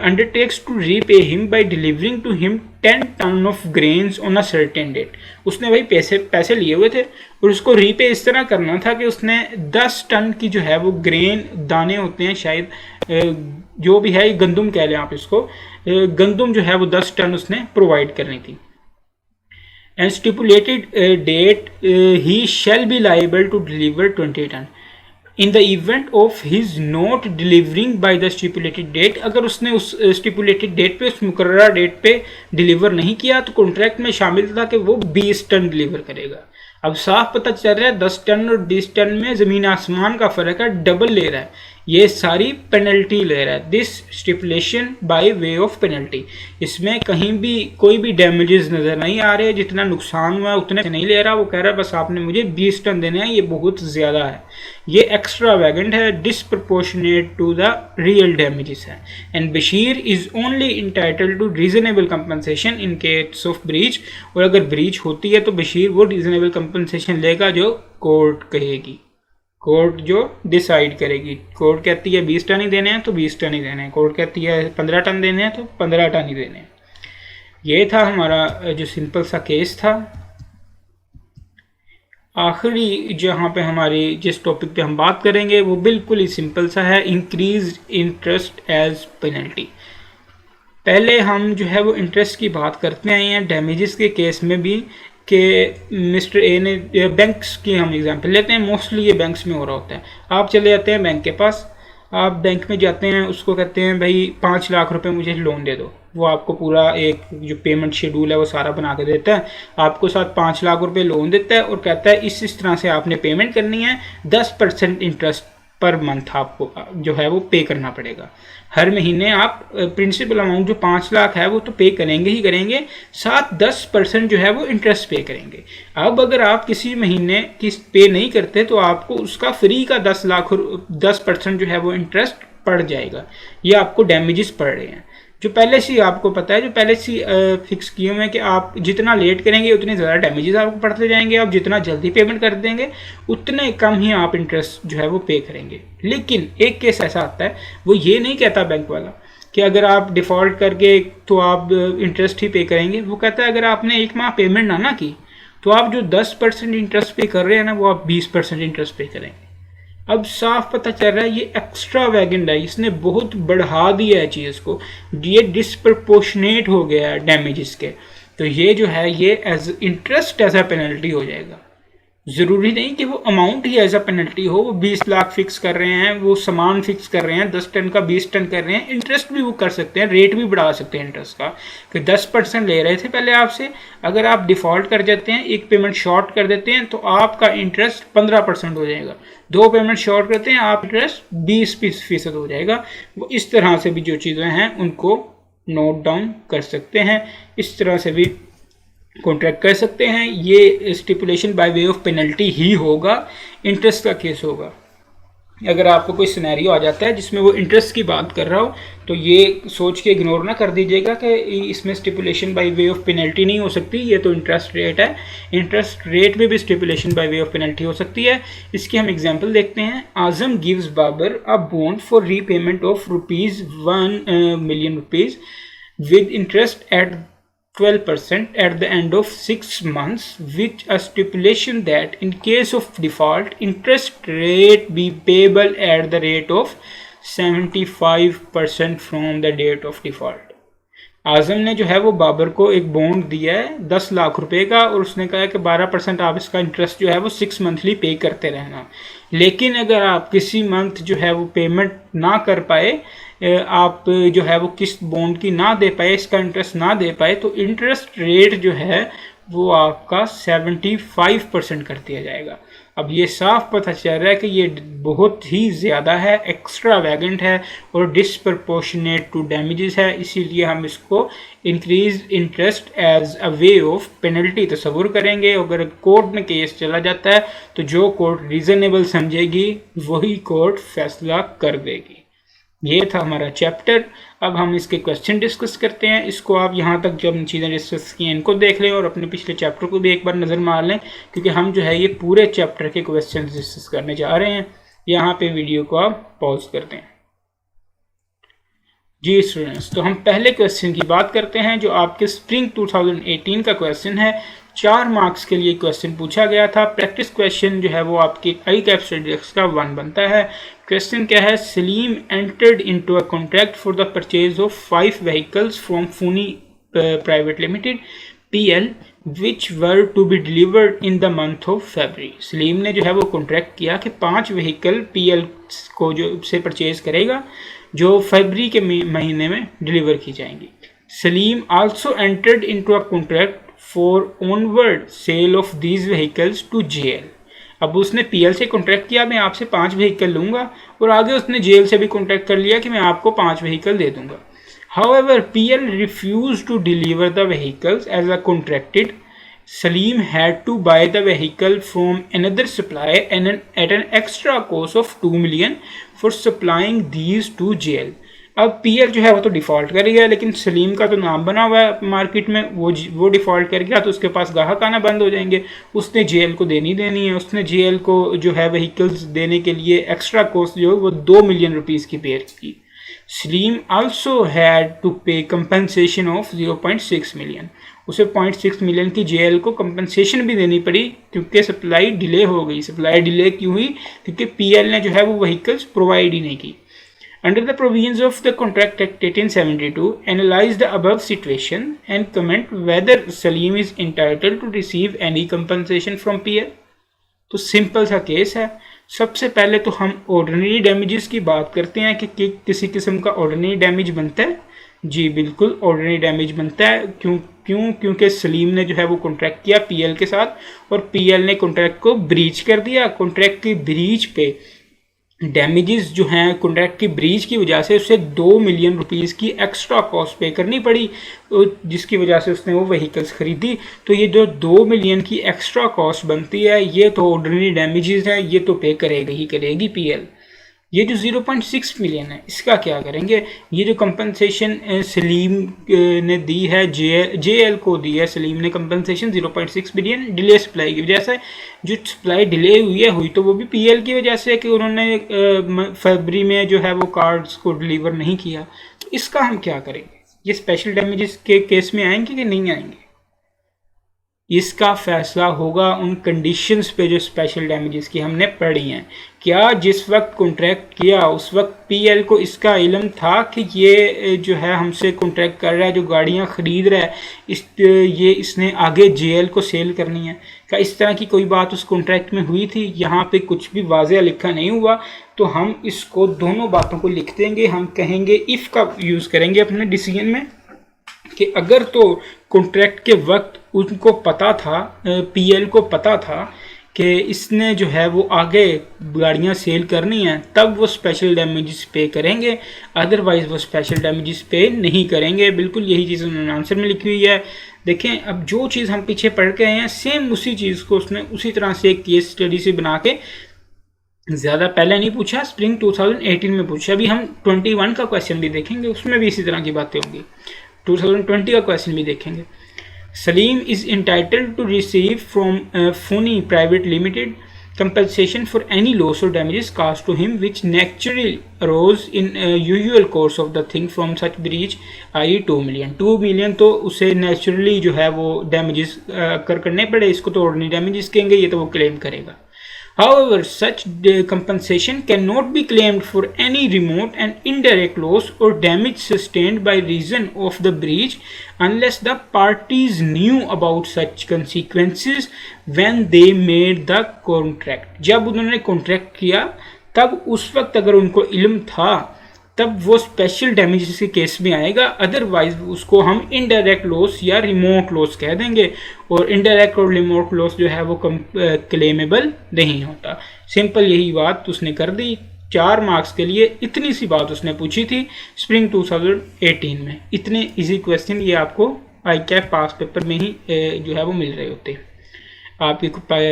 undertakes to repay him by delivering to him 10 ton of grains on a certain date। उसने भाई पैसे लिए हुए थे और उसको रीपे इस तरह करना था कि उसने 10 टन की जो है वो ग्रेन, दाने होते हैं शायद, जो भी है गंदुम कह लें आप इसको, गंदुम जो है वो 10 टन उसने प्रोवाइड करनी थी। And stipulated date he shall be liable to deliver 20 ton in the event of his not delivering by the stipulated date. अगर उसने उस स्टिपुलेटेड डेट पे, उस मुकर्ररा डेट पे डिलीवर नहीं किया तो कॉन्ट्रैक्ट में शामिल था कि वो 20 टन डिलीवर करेगा। अब साफ पता चल रहा है 10 टन और 20 टन में ज़मीन आसमान का फ़र्क है, डबल ले रहा है, ये सारी पेनल्टी ले रहा है। This stipulation by way of penalty, इसमें कहीं भी कोई भी डैमेजेस नज़र नहीं आ रहे, जितना नुकसान हुआ उतने नहीं ले रहा। वो कह रहा है बस आपने मुझे 20 टन देने हैं, ये बहुत ज़्यादा है, ये एक्स्ट्रा वैगेंट है, disproportionate to the real damages है। And Bashir is only entitled to reasonable compensation in case of breach. और अगर ब्रीच होती है तो बशीर वो रीजनेबल कंपनसेशन लेगा जो कोर्ट कहेगी, कोर्ट जो डिसाइड करेगी। कोर्ट कहती है 20 टन ही देने हैं तो 20 टन ही देने हैं, कोर्ट कहती है 15 टन देने हैं तो 15 टन ही देने हैं। ये था हमारा जो सिंपल सा केस था। आखिरी जहाँ पे हमारी जिस टॉपिक पे हम बात करेंगे वो बिल्कुल ही सिंपल सा है, इंक्रीज इंटरेस्ट एज पेनल्टी। पहले हम जो है वो इंटरेस्ट की बात करते आए हैं डैमेजेस के केस में भी, कि मिस्टर ए ने, बैंक्स की हम एग्जांपल लेते हैं, मोस्टली ये बैंक्स में हो रहा होता है। आप चले जाते हैं बैंक के पास, आप बैंक में जाते हैं, उसको कहते हैं भाई 5 लाख रुपए मुझे लोन दे दो। वो आपको पूरा एक जो पेमेंट शेड्यूल है वो सारा बना के देता है, आपको साथ 5 लाख रुपए लोन देता है और कहता है इस तरह से आपने पेमेंट करनी है, 10% इंटरेस्ट पर मंथ आपको जो है वो पे करना पड़ेगा। हर महीने आप प्रिंसिपल अमाउंट जो 5 लाख है वो तो पे करेंगे ही करेंगे, साथ 10% जो है वो इंटरेस्ट पे करेंगे। अब अगर आप किसी महीने किस्त पे नहीं करते तो आपको उसका फ्री का 10% जो है वो इंटरेस्ट पड़ जाएगा। ये आपको डैमेजेस पड़ रहे हैं जो पहले से आपको पता है, जो पहले से फिक्स किए हुए हैं कि आप जितना लेट करेंगे उतने ज़्यादा डैमेजेस आपको पड़ते जाएंगे। आप जितना जल्दी पेमेंट कर देंगे उतने कम ही आप इंटरेस्ट जो है वो पे करेंगे। लेकिन एक केस ऐसा आता है, वो ये नहीं कहता बैंक वाला कि अगर आप डिफ़ॉल्ट करके तो आप इंटरेस्ट ही पे करेंगे। वो कहता है अगर आपने 1 माह पेमेंट ना की तो आप जो 10% इंटरेस्ट पे कर रहे हैं ना, वो आप 20% इंटरेस्ट पे करेंगे। अब साफ पता चल रहा है ये एक्स्ट्रा वैगेंड है, इसने बहुत बढ़ा दिया है चीज़ को, ये डिसप्रपोर्शनेट हो गया है डैमेजेस के। तो ये जो है ये as interest as a penalty हो जाएगा। ज़रूरी नहीं कि वो अमाउंट ही एज अ पेनल्टी हो। वो 20 लाख फिक्स कर रहे हैं, वो सामान फिक्स कर रहे हैं, 10 टन का 20 टन कर रहे हैं, इंटरेस्ट भी वो कर सकते हैं, रेट भी बढ़ा सकते हैं इंटरेस्ट का कि 10% ले रहे थे पहले आपसे, अगर आप डिफ़ॉल्ट कर जाते हैं, एक पेमेंट शॉर्ट कर देते हैं तो आपका इंटरेस्ट 15% हो जाएगा। 2 पेमेंट शॉर्ट करते हैं आप इंटरेस्ट 20% हो जाएगा। वो इस तरह से भी जो चीज़ें हैं उनको नोट डाउन कर सकते हैं, इस तरह से भी कॉन्ट्रैक्ट कर सकते हैं। ये stipulation by way of penalty ही होगा, इंटरेस्ट का केस होगा। अगर आपको कोई सिनेरियो आ जाता है जिसमें वो इंटरेस्ट की बात कर रहा हो तो ये सोच के इग्नोर ना कर दीजिएगा कि इसमें stipulation by way of penalty नहीं हो सकती, ये तो इंटरेस्ट रेट है। इंटरेस्ट रेट में भी stipulation by way of penalty हो सकती है। इसकी हम एग्जांपल देखते हैं। Azam gives Babar a bond for repayment of ₹1 million with interest at 12% at the end of 6 months, with a stipulation that in case of default, interest rate be payable at the rate of 75% from the date of default. आजम ने जो है वो बाबर को एक bond दिया है 10 लाख रुपए का, और उसने कहा कि 12% आप इसका इंटरेस्ट जो है वो 6 मंथली पे करते रहना। लेकिन अगर आप किसी मंथ जो है वो पेमेंट ना कर पाए, आप जो है वो किस्त बॉन्ड की ना दे पाए, इसका इंटरेस्ट ना दे पाए, तो इंटरेस्ट रेट जो है वो आपका 75% कर दिया जाएगा। अब ये साफ पता चल रहा है कि ये बहुत ही ज़्यादा है, एक्स्ट्रा वैगेंट है और डिसप्रपोर्शनेट टू डैमेजेस है। इसीलिए हम इसको increase interest as a way of penalty तस्वुर करेंगे। अगर कोर्ट में केस चला जाता है तो जो कोर्ट रीज़नेबल समझेगी वही कोर्ट फैसला कर देगी। ये था हमारा चैप्टर। अब हम इसके क्वेश्चन डिस्कस करते हैं। इसको आप यहाँ तक जो चीज़ें डिस्कस की हैं इनको देख लें और अपने पिछले चैप्टर को भी एक बार नज़र मार लें, क्योंकि हम जो है ये पूरे चैप्टर के क्वेश्चन डिस्कस करने जा रहे हैं। यहाँ पे वीडियो को आप पॉज कर दें। जी स्टूडेंट्स, तो हम पहले क्वेश्चन की बात करते हैं जो आपके स्प्रिंग 2018 का क्वेश्चन है। 4 मार्क्स के लिए क्वेश्चन पूछा गया था। प्रैक्टिस क्वेश्चन जो है वो आपके आई कैप सब्जेक्ट्स का 1 बनता है। क्वेश्चन क्या है? Salim entered into a contract for the purchase of 5 vehicles from फूनी private limited PL which were to be delivered in the month of February. Salim ने जो है वो कॉन्ट्रैक्ट किया कि 5 व्हीकल PL को जो से परचेज करेगा जो फरवरी के महीने में डिलीवर की जाएंगी। Salim also entered into a contract for onward sale of these vehicles to JL। अब उसने PL से कॉन्ट्रैक्ट किया मैं आपसे 5 व्हीकल लूँगा, और आगे उसने JL से भी कॉन्ट्रैक्ट कर लिया कि मैं आपको 5 व्हीकल दे दूँगा। However, PL refused to deliver the vehicles as a contracted. Salim had to buy the vehicle from another supplier and at an extra cost of 2 million for supplying these to JL. अब PL जो है वो तो default कर गया, लेकिन सलीम का तो नाम बना हुआ है मार्केट में, वो डिफ़ॉल्ट कर गया तो उसके पास ग्राहक आना बंद हो जाएंगे। उसने JL को देनी है। उसने JL को जो है व्हीकल्स देने के लिए एक्स्ट्रा कॉस्ट जो है वो 2 मिलियन रुपीज़ की पे की। Salim also had to pay compensation of 0.6 million. उसे 0.6 मिलियन की JL को कंपनसेशन भी देनी पड़ी क्योंकि सप्लाई डिले हो गई। सप्लाई डिले क्यों हुई? क्योंकि PL ने जो है वो व्हीकल्स प्रोवाइड ही नहीं की। Under the provisions of the Contract Act 1872, analyze the above situation and comment whether Salim is entitled to receive any compensation from PL. तो सिंपल सा केस है। सबसे पहले तो हम ऑर्डिनरी डैमेजेस की बात करते हैं कि किसी किस्म का ऑर्डिनरी डैमेज बनता है। जी बिल्कुल ऑर्डिनरी डैमेज बनता है। क्योंकि सलीम ने जो है वो कॉन्ट्रैक्ट किया PL के साथ और PL ने कॉन्ट्रैक्ट को ब्रीच कर दिया। कॉन्ट्रैक्ट की ब्रीच पे डैमेजेस जो हैं कॉन्ट्रैक्ट की ब्रीच की वजह से उसे 2 मिलियन रुपीस की एक्स्ट्रा कॉस्ट पे करनी पड़ी, जिसकी वजह से उसने वो व्हीकल्स खरीदी। तो ये जो 2 मिलियन की एक्स्ट्रा कॉस्ट बनती है ये तो ऑर्डिनरी डैमेजेस है, ये तो पे करेगी ही करेगी पीएल। ये जो 0.6 मिलियन है इसका क्या करेंगे? ये जो कंपनसेशन सलीम ने दी है, जेएल को दी है सलीम ने कंपनसेशन 0.6 मिलियन डिले सप्लाई की वजह से। जो सप्लाई डिले हुई तो वो भी पीएल की वजह से कि उन्होंने फरवरी में जो है वो कार्ड्स को डिलीवर नहीं किया। तो इसका हम क्या करेंगे? ये स्पेशल डैमेजेस के केस में आएंगे कि नहीं आएंगे? इसका फैसला होगा उन कंडीशंस पे जो स्पेशल डैमेजेस की हमने पढ़ी हैं। क्या जिस वक्त कॉन्ट्रैक्ट किया उस वक्त पीएल को इसका इल्म था कि ये जो है हमसे कॉन्ट्रैक्ट कर रहा है, जो गाड़ियां खरीद रहा है ये इसने आगे जेएल को सेल करनी है? क्या इस तरह की कोई बात उस कॉन्ट्रैक्ट में हुई थी? यहाँ पे कुछ भी वाज़ेह लिखा नहीं हुआ, तो हम इसको दोनों बातों को लिख देंगे। हम कहेंगे इफ़ का यूज़ करेंगे अपने डिसीजन में कि अगर तो कॉन्ट्रैक्ट के वक्त उनको पता था, पीएल को पता था कि इसने जो है वो आगे गाड़ियां सेल करनी है, तब वो स्पेशल डैमेजेस पे करेंगे, अदरवाइज वो स्पेशल डैमेजेस पे नहीं करेंगे। बिल्कुल यही चीज़ उन्होंने आंसर में लिखी हुई है। देखें, अब जो चीज़ हम पीछे पढ़ के आए हैं सेम उसी चीज़ को उसने उसी तरह से एक केस स्टडी से बना के, ज़्यादा पहले नहीं पूछा, स्प्रिंग 2018 में पूछा। अभी हम 21 का क्वेश्चन भी देखेंगे, उसमें भी इसी तरह की बातें होंगी। 2020 का क्वेश्चन भी देखेंगे। Salim is entitled to receive from Phoni private limited compensation for any loss or damages caused to him which naturally arose in usual course of the thing from such breach, i.e. 2 million। 2 million तो उसे naturally जो है वो damages करने पड़े, इसको तो ordinary damages कहेंगे, ये तो वो क्लेम करेगा। However, such compensation cannot be claimed for any remote and indirect loss or damage sustained by reason of the breach unless the parties knew about such consequences when they made the contract। जब उन्होंने contract किया तब उस वक्त अगर उनको इल्म था तब वो स्पेशल डैमेजेस के केस में आएगा, अदरवाइज उसको हम इनडायरेक्ट लॉस या रिमोट लॉस कह देंगे। और इनडायरेक्ट और रिमोट लॉस जो है वो क्लेमेबल नहीं होता। सिंपल यही बात उसने कर दी। 4 मार्क्स के लिए इतनी सी बात उसने पूछी थी स्प्रिंग 2018 में। इतने इजी क्वेश्चन ये आपको ICAP पास पेपर में ही जो है वो मिल रहे होते हैं। आपके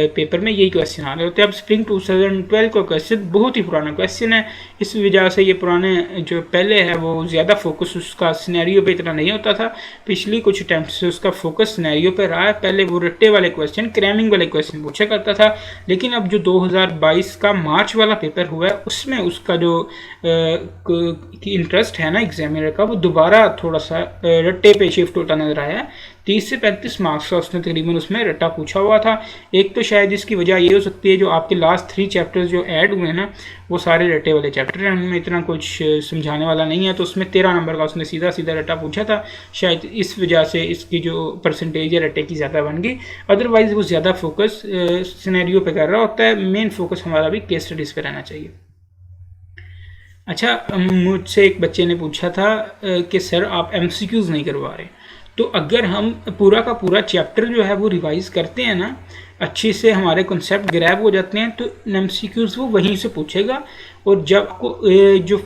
पेपर में यही क्वेश्चन आ रहे होते हैं। अब स्प्रिंग 2012 का क्वेश्चन बहुत ही पुराना क्वेश्चन है, इस वजह से ये पुराने जो पहले है वो ज़्यादा फोकस उसका सिनेरियो पे इतना नहीं होता था। पिछली कुछ अटैम्प्ट से उसका फोकस सिनेरियो पे रहा है। पहले वो रट्टे वाले क्वेश्चन, क्रैमिंग वाले क्वेश्चन पूछा करता था, लेकिन अब जो 2022 का मार्च वाला पेपर हुआ है उसमें उसका जो इंटरेस्ट है ना एग्जामिनर का, वो दोबारा थोड़ा सा रट्टे पे शिफ्ट होता नजर आया है। 30 से 35 मार्क्स का उसने तकरीबन उसमें रट्टा पूछा हुआ था। एक तो शायद इसकी वजह ये हो सकती है जो आपके लास्ट 3 चैप्टर्स जो ऐड हुए हैं ना वो सारे रट्टे वाले चैप्टर हैं, उनमें इतना कुछ समझाने वाला नहीं है, तो उसमें 13 नंबर का उसने सीधा सीधा रट्टा पूछा था। शायद इस वजह से इसकी जो परसेंटेज है रट्टे की ज़्यादा बन गई। अदरवाइज़ वो ज़्यादा फोकस सिनेरियो पे कर रहा होता है। मेन फोकस हमारा भी केस स्टडीज़ पे रहना चाहिए। अच्छा, मुझसे एक बच्चे ने पूछा था कि सर आप MCQs नहीं करवा रहे, तो अगर हम पूरा का पूरा चैप्टर जो है वो रिवाइज करते हैं ना, अच्छे से हमारे कॉन्सेप्ट ग्रैब हो जाते हैं, तो MCQs वो वहीं से पूछेगा। और जब आपको जो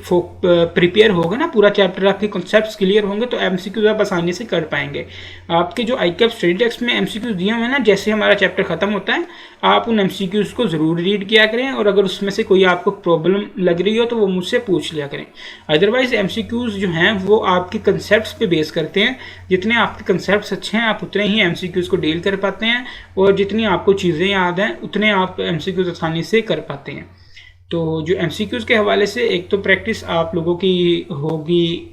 प्रिपेयर होगा ना पूरा चैप्टर, आपके कॉन्सेप्ट्स क्लियर होंगे तो MCQs आप आसानी से कर पाएंगे। आपके जो ICAP स्टडी टेक्स्ट में MCQs दिए हुए हैं ना, जैसे हमारा चैप्टर ख़त्म होता है आप उन MCQs को ज़रूर रीड किया करें, और अगर उसमें से कोई आपको प्रॉब्लम लग रही हो तो वो मुझसे पूछ लिया करें। अदरवाइज़ MCQs जो हैं वो आपके कंसेप्ट पे बेस करते हैं। जितने आपके कंसेप्ट अच्छे हैं आप उतने ही MCQs को डील कर पाते हैं, और जितनी आपको चीज़ें याद हैं उतने आप MCQs आसानी से कर पाते हैं। तो जो MCQs के हवाले से एक तो प्रैक्टिस आप लोगों की होगी,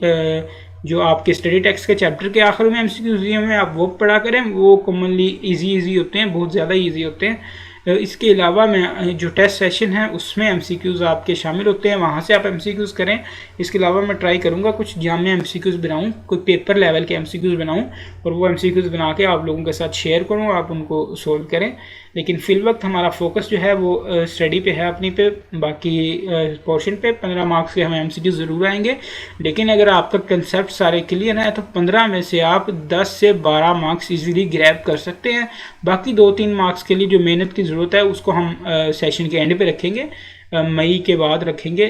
जो आपके स्टडी टेक्स्ट के चैप्टर के आखिर में MCQs दिए हुए हैं आप वो पढ़ा करें, वो कॉमनली इजी होते हैं, बहुत ज़्यादा इजी होते हैं। इसके अलावा मैं जो टेस्ट सेशन है उसमें MCQs आपके शामिल होते हैं, वहाँ से आप MCQs करें। इसके अलावा मैं ट्राई करूँगा कुछ जामे MCQs बनाऊँ, कोई पेपर लेवल के MCQs बनाऊँ और वो MCQs बना के आप लोगों के साथ शेयर करूँ, आप उनको सोल्व करें। लेकिन फिल वक्त हमारा फोकस जो है वो स्टडी पे है अपनी पे, बाकी पोर्शन पे 15 मार्क्स के हमें MCQs ज़रूर आएंगे। लेकिन अगर आपका कंसेप्ट सारे क्लियर है तो 15 में से आप 10 से 12 मार्क्स इजीली ग्रैब कर सकते हैं। बाकी 2-3 मार्क्स के लिए जो मेहनत की ज़रूरत है उसको हम सेशन के एंड पे रखेंगे। मई के बाद रखेंगे,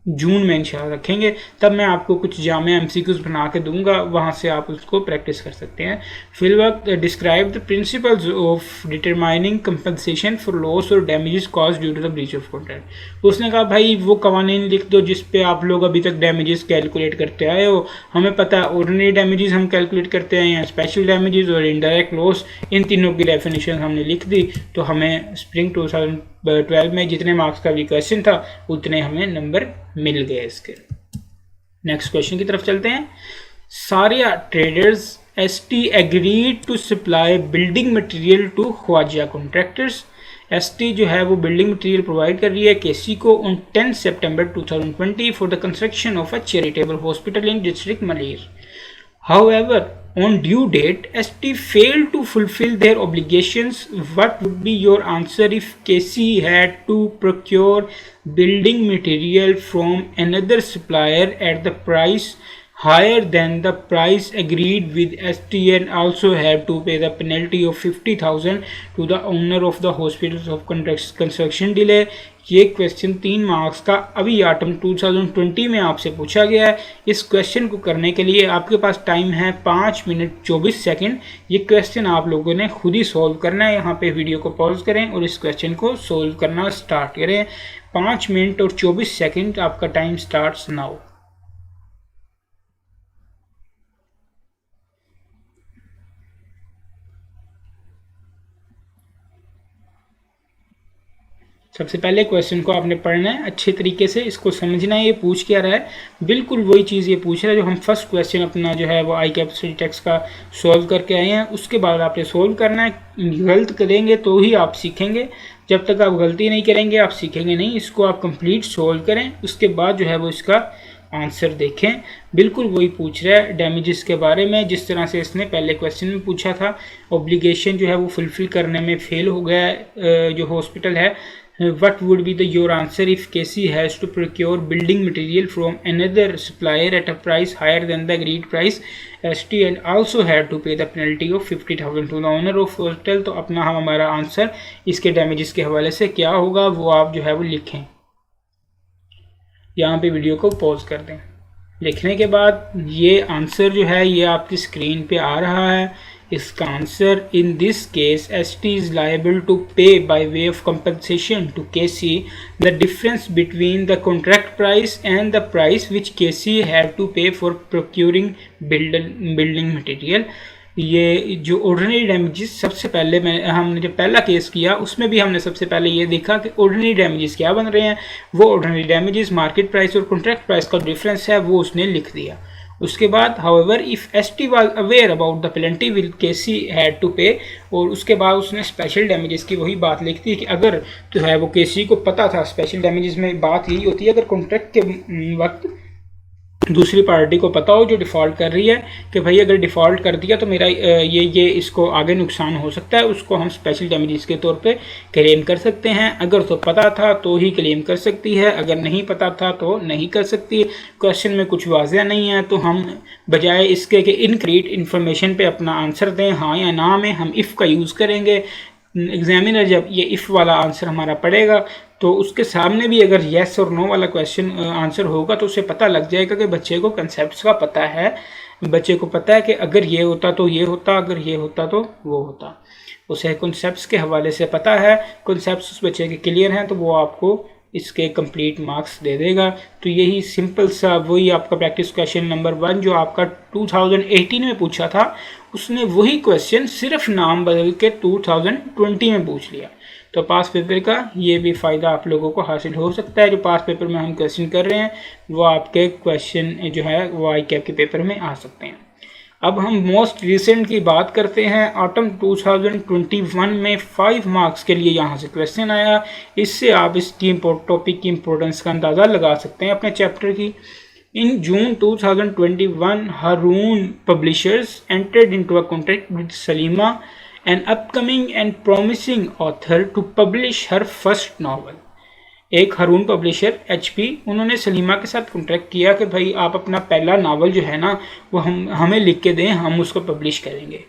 जून में इंशाल्लाह रखेंगे, तब मैं आपको कुछ जामे एमसीक्यूज बना के दूंगा, वहाँ से आप उसको प्रैक्टिस कर सकते हैं। फिल वक्त describe the principles of determining compensation for loss और damages caused due to the breach of contract. उसने कहा भाई वो कवानीन लिख दो जिस पे आप लोग अभी तक डैमेजेस कैलकुलेट करते आए हो। हमें पता है ऑर्डिनरी डैमेजेस हम कैलकुलेट करते आए हैं, स्पेशल डैमेजेस और इनडायरेक्ट लॉस, इन तीनों की डेफिनेशन हमने लिख दी। तो हमें स्प्रिंग 2012 में जितने मार्क्स का भी क्वेश्चन था उतने हमें नंबर मिल गए इसके। नेक्स्ट क्वेश्चन की तरफ चलते हैं। Saria traders ST agreed to supply building material to Khwaja contractors. ST जो है वो बिल्डिंग मटेरियल प्रोवाइड कर रही है केसी को on 10 September 2020 for the construction of a charitable hospital in district Maler. However, on due date, ST failed to fulfill their obligations. What would be your answer if KC had to procure building material from another supplier at the price higher than the price agreed with ST and also have to pay the penalty of 50,000 to the owner of the hospitals of construction delay? ये question 3 marks का अभी autumn 2020 में आपसे पूछा गया है। इस question को करने के लिए आपके पास टाइम है 5 मिनट 24 सेकंड। ये क्वेश्चन आप लोगों ने खुद ही सॉल्व करना है। यहाँ पे वीडियो को पॉज करें और इस क्वेश्चन को सॉल्व करना स्टार्ट करें। 5 मिनट और 24 सेकंड आपका टाइम स्टार्ट्स नाउ। सबसे पहले क्वेश्चन को आपने पढ़ना है अच्छे तरीके से, इसको समझना है ये पूछ क्या रहा है। बिल्कुल वही चीज़ ये पूछ रहा है जो हम फर्स्ट क्वेश्चन अपना जो है वो आई कैपेसिटी टेक्स्ट का सॉल्व करके आए हैं। उसके बाद आपने सॉल्व करना है। गलत करेंगे तो ही आप सीखेंगे, जब तक आप गलती नहीं करेंगे आप सीखेंगे नहीं। इसको आप कंप्लीट सॉल्व करें, उसके बाद जो है वो इसका आंसर देखें। बिल्कुल वही पूछ रहा है डैमेजेस के बारे में जिस तरह से इसने पहले क्वेश्चन में पूछा था। ऑब्लिगेशन जो है वो फुलफिल करने में फेल हो गया जो हॉस्पिटल है। What would be your answer if KC has to procure building material from another supplier at a price higher than the agreed price ST and also had to pay the penalty of 50,000 to the owner of hospital? तो अपना हमारा answer इसके damages के हवाले से क्या होगा वो आप जो है वो लिखें। यहाँ पे वीडियो को पॉज कर दें। लिखने के बाद ये आंसर जो है ये आपकी स्क्रीन पे आ रहा है। इसका answer in this case ST is liable to pay by way of compensation to KC the difference between the contract price and the price which KC had to pay for procuring building material। ये जो ordinary damages सबसे पहले हमने जब पहला case किया उसमें भी हमने सबसे पहले ये देखा कि ऑर्डिनरी डैमेजेस क्या बन रहे हैं। वो ऑर्डिनरी डैमेजेस मार्केट प्राइस और कॉन्ट्रैक्ट प्राइस का डिफरेंस है वो उसने लिख दिया। उसके बाद however if ST was aware about the penalty will KC had to pay, और उसके बाद उसने स्पेशल डैमेजेस की वही बात लिख दी कि अगर जो है वो KC को पता था। स्पेशल डैमेजेस में बात यही होती है अगर कॉन्ट्रैक्ट के वक्त दूसरी पार्टी को पता हो जो डिफ़ॉल्ट कर रही है कि भाई अगर डिफ़ॉल्ट कर दिया तो मेरा ये इसको आगे नुकसान हो सकता है, उसको हम स्पेशल डैमेजेस के तौर पे क्लेम कर सकते हैं। अगर तो पता था तो ही क्लेम कर सकती है, अगर नहीं पता था तो नहीं कर सकती। क्वेश्चन में कुछ वाज़ह नहीं है तो हम बजाय इसके कि इनकरेक्ट इन्फॉर्मेशन पे अपना आंसर दें हाँ या ना में हम इफ़ का यूज़ करेंगे। एग्जामिनर जब ये इफ़ वाला आंसर हमारा पढ़ेगा तो उसके सामने भी अगर येस और नो वाला क्वेश्चन आंसर होगा तो उसे पता लग जाएगा कि बच्चे को कंसेप्ट्स का पता है। बच्चे को पता है कि अगर ये होता तो ये होता, अगर ये होता तो वो होता। उसे कॉन्सेप्ट्स के हवाले से पता है, कॉन्सेप्ट्स उस बच्चे के क्लियर हैं तो वो आपको इसके कंप्लीट मार्क्स दे देगा। तो यही सिंपल सा वही आपका प्रैक्टिस क्वेश्चन नंबर 1 जो आपका 2018 में पूछा था उसने वही क्वेश्चन सिर्फ नाम बदल के 2020 में पूछ लिया। तो पास पेपर का ये भी फ़ायदा आप लोगों को हासिल हो सकता है। जो पास पेपर में हम क्वेश्चन कर रहे हैं वो आपके क्वेश्चन जो है वो आई कैप के पेपर में आ सकते हैं। अब हम मोस्ट रिसेंट की बात करते हैं। ऑटम 2021 में 5 मार्क्स के लिए यहाँ से क्वेश्चन आया। इससे आप इस टॉपिक की इम्पोर्टेंस का अंदाज़ा लगा सकते हैं अपने चैप्टर की। In June 2021, Haroon Publishers entered into a contract with Salima, an upcoming and promising author, to publish her first novel. एक हरून पब्लिशर HP उन्होंने सलीमा के साथ कॉन्ट्रैक्ट किया कि भाई आप अपना पहला नावल जो है ना वो हमें लिख के दें, हम उसको पब्लिश करेंगे।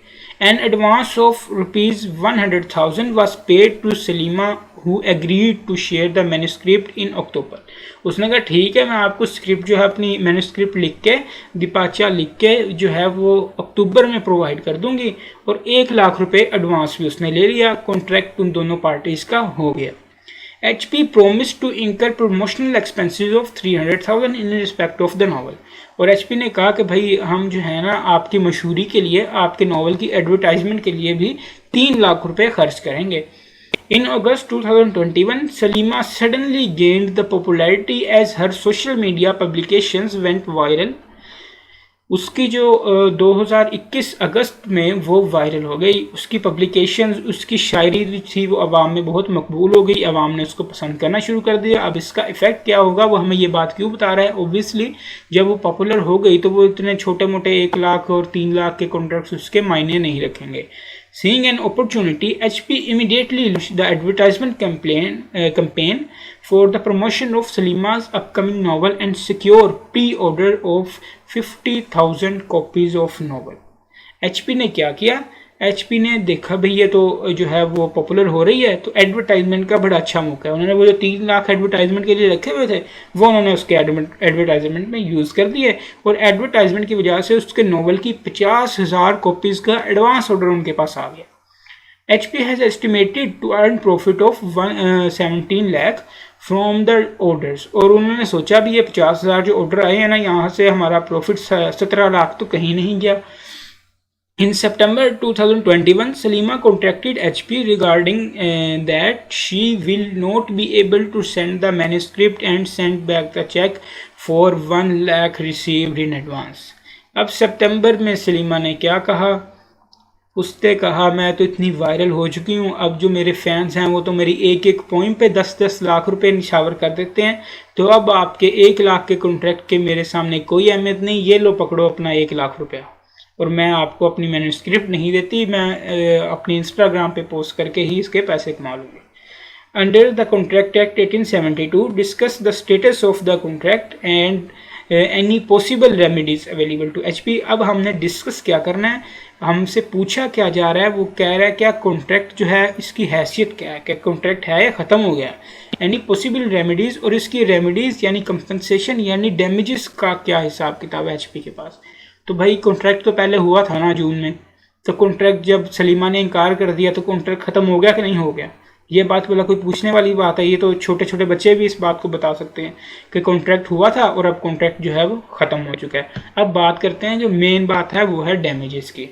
An advance of ₹100,000 was paid to Salima who agreed to share the manuscript in October. उसने कहा ठीक है मैं आपको स्क्रिप्ट जो है अपनी मैन्यूस्क्रिप्ट लिख के दिपाचा लिख के जो है वो अक्टूबर में प्रोवाइड कर दूंगी, और 1 लाख रुपए एडवांस भी उसने ले लिया। कॉन्ट्रैक्ट उन दोनों पार्टीज का हो गया। HP promised to incur promotional expenses of 300,000 in respect of the novel. और HP ने कहा कि भाई हम जो है ना आपकी मशहूरी के लिए, आपके नॉवल की एडवर्टाइजमेंट के लिए भी 3 लाख रुपए खर्च करेंगे। In August 2021, Salima suddenly gained the popularity as her social media publications went viral. उसकी जो 2021 अगस्त में वो वायरल हो गई, उसकी पब्लिकेशंस, उसकी शायरी थी वो आवाम में बहुत मकबूल हो गई, आवाम ने उसको पसंद करना शुरू कर दिया। अब इसका इफ़ेक्ट क्या होगा वो हमें ये बात क्यों बता रहा है? ओब्वियसली जब वो पॉपुलर हो गई तो वो इतने छोटे मोटे 1 लाख और 3 लाख के कॉन्ट्रैक्ट्स उसके मायने नहीं रखेंगे। Seeing an opportunity, HP immediately launched the advertisement campaign for the promotion of Salima's upcoming novel and secure pre-order of 50,000 copies of novel. HP ने क्या किया? HP ने देखा भाई ये तो जो है वो पॉपुलर हो रही है, तो एडवर्टाइजमेंट का बड़ा अच्छा मौका है। उन्होंने वो जो 3 लाख एडवर्टाइजमेंट के लिए रखे हुए थे वो उन्होंने उसके एडवर्टाइजमेंट में यूज़ कर दिए, और एडवर्टाइजमेंट की वजह से उसके नॉवल की 50,000 कॉपीज़ का एडवांस ऑर्डर उनके पास आ गया। HP has estimated to earn profit of 17 lakh from the orders, और उन्होंने सोचा भी ये 50,000 जो ऑर्डर आए हैं ना, यहाँ से हमारा प्रॉफिट 17 लाख तो कहीं नहीं गया। In September 2021, Salima contacted HP regarding that she will not be able to send the manuscript and send back the check for 1 lakh received in advance. अब सितंबर में सलीमा ने क्या कहा? उसने कहा मैं तो इतनी वायरल हो चुकी हूँ, अब जो मेरे फैंस हैं वो तो मेरी एक एक पोइम पे 10-10 लाख रुपए निशावर कर देते हैं, तो अब आपके 1 लाख के कॉन्ट्रैक्ट के मेरे सामने कोई अहमियत नहीं, ये लो पकड़ो अपना 1 लाख रुपया, और मैं आपको अपनी मैन्यूस्क्रिप्ट नहीं देती, मैं अपनी इंस्टाग्राम पे पोस्ट करके ही इसके पैसे कमा लूँगी। Under the contract act 1872 discuss the status of the contract and any possible remedies available to HP। अब हमने डिस्कस क्या करना है, हमसे पूछा क्या जा रहा है, वो कह रहा है क्या कॉन्ट्रैक्ट जो है इसकी हैसियत क्या है, क्या कॉन्ट्रैक्ट है या ख़त्म हो गया, एनी पॉसिबल रेमेडीज़, और इसकी रेमेडीज़ यानी कंपनसेशन यानी डैमेजेस का क्या हिसाब किताब है HP के पास। तो भाई कॉन्ट्रैक्ट तो पहले हुआ था ना जून में, तो कॉन्ट्रैक्ट जब सलीमा ने इनकार कर दिया तो कॉन्ट्रैक्ट ख़त्म हो गया कि नहीं हो गया? ये बात बोला कोई पूछने वाली बात है? ये तो छोटे छोटे बच्चे भी इस बात को बता सकते हैं कि कॉन्ट्रैक्ट हुआ था और अब कॉन्ट्रैक्ट जो है वो ख़त्म हो चुका है। अब बात करते हैं जो मेन बात है वो है डैमेजेस की।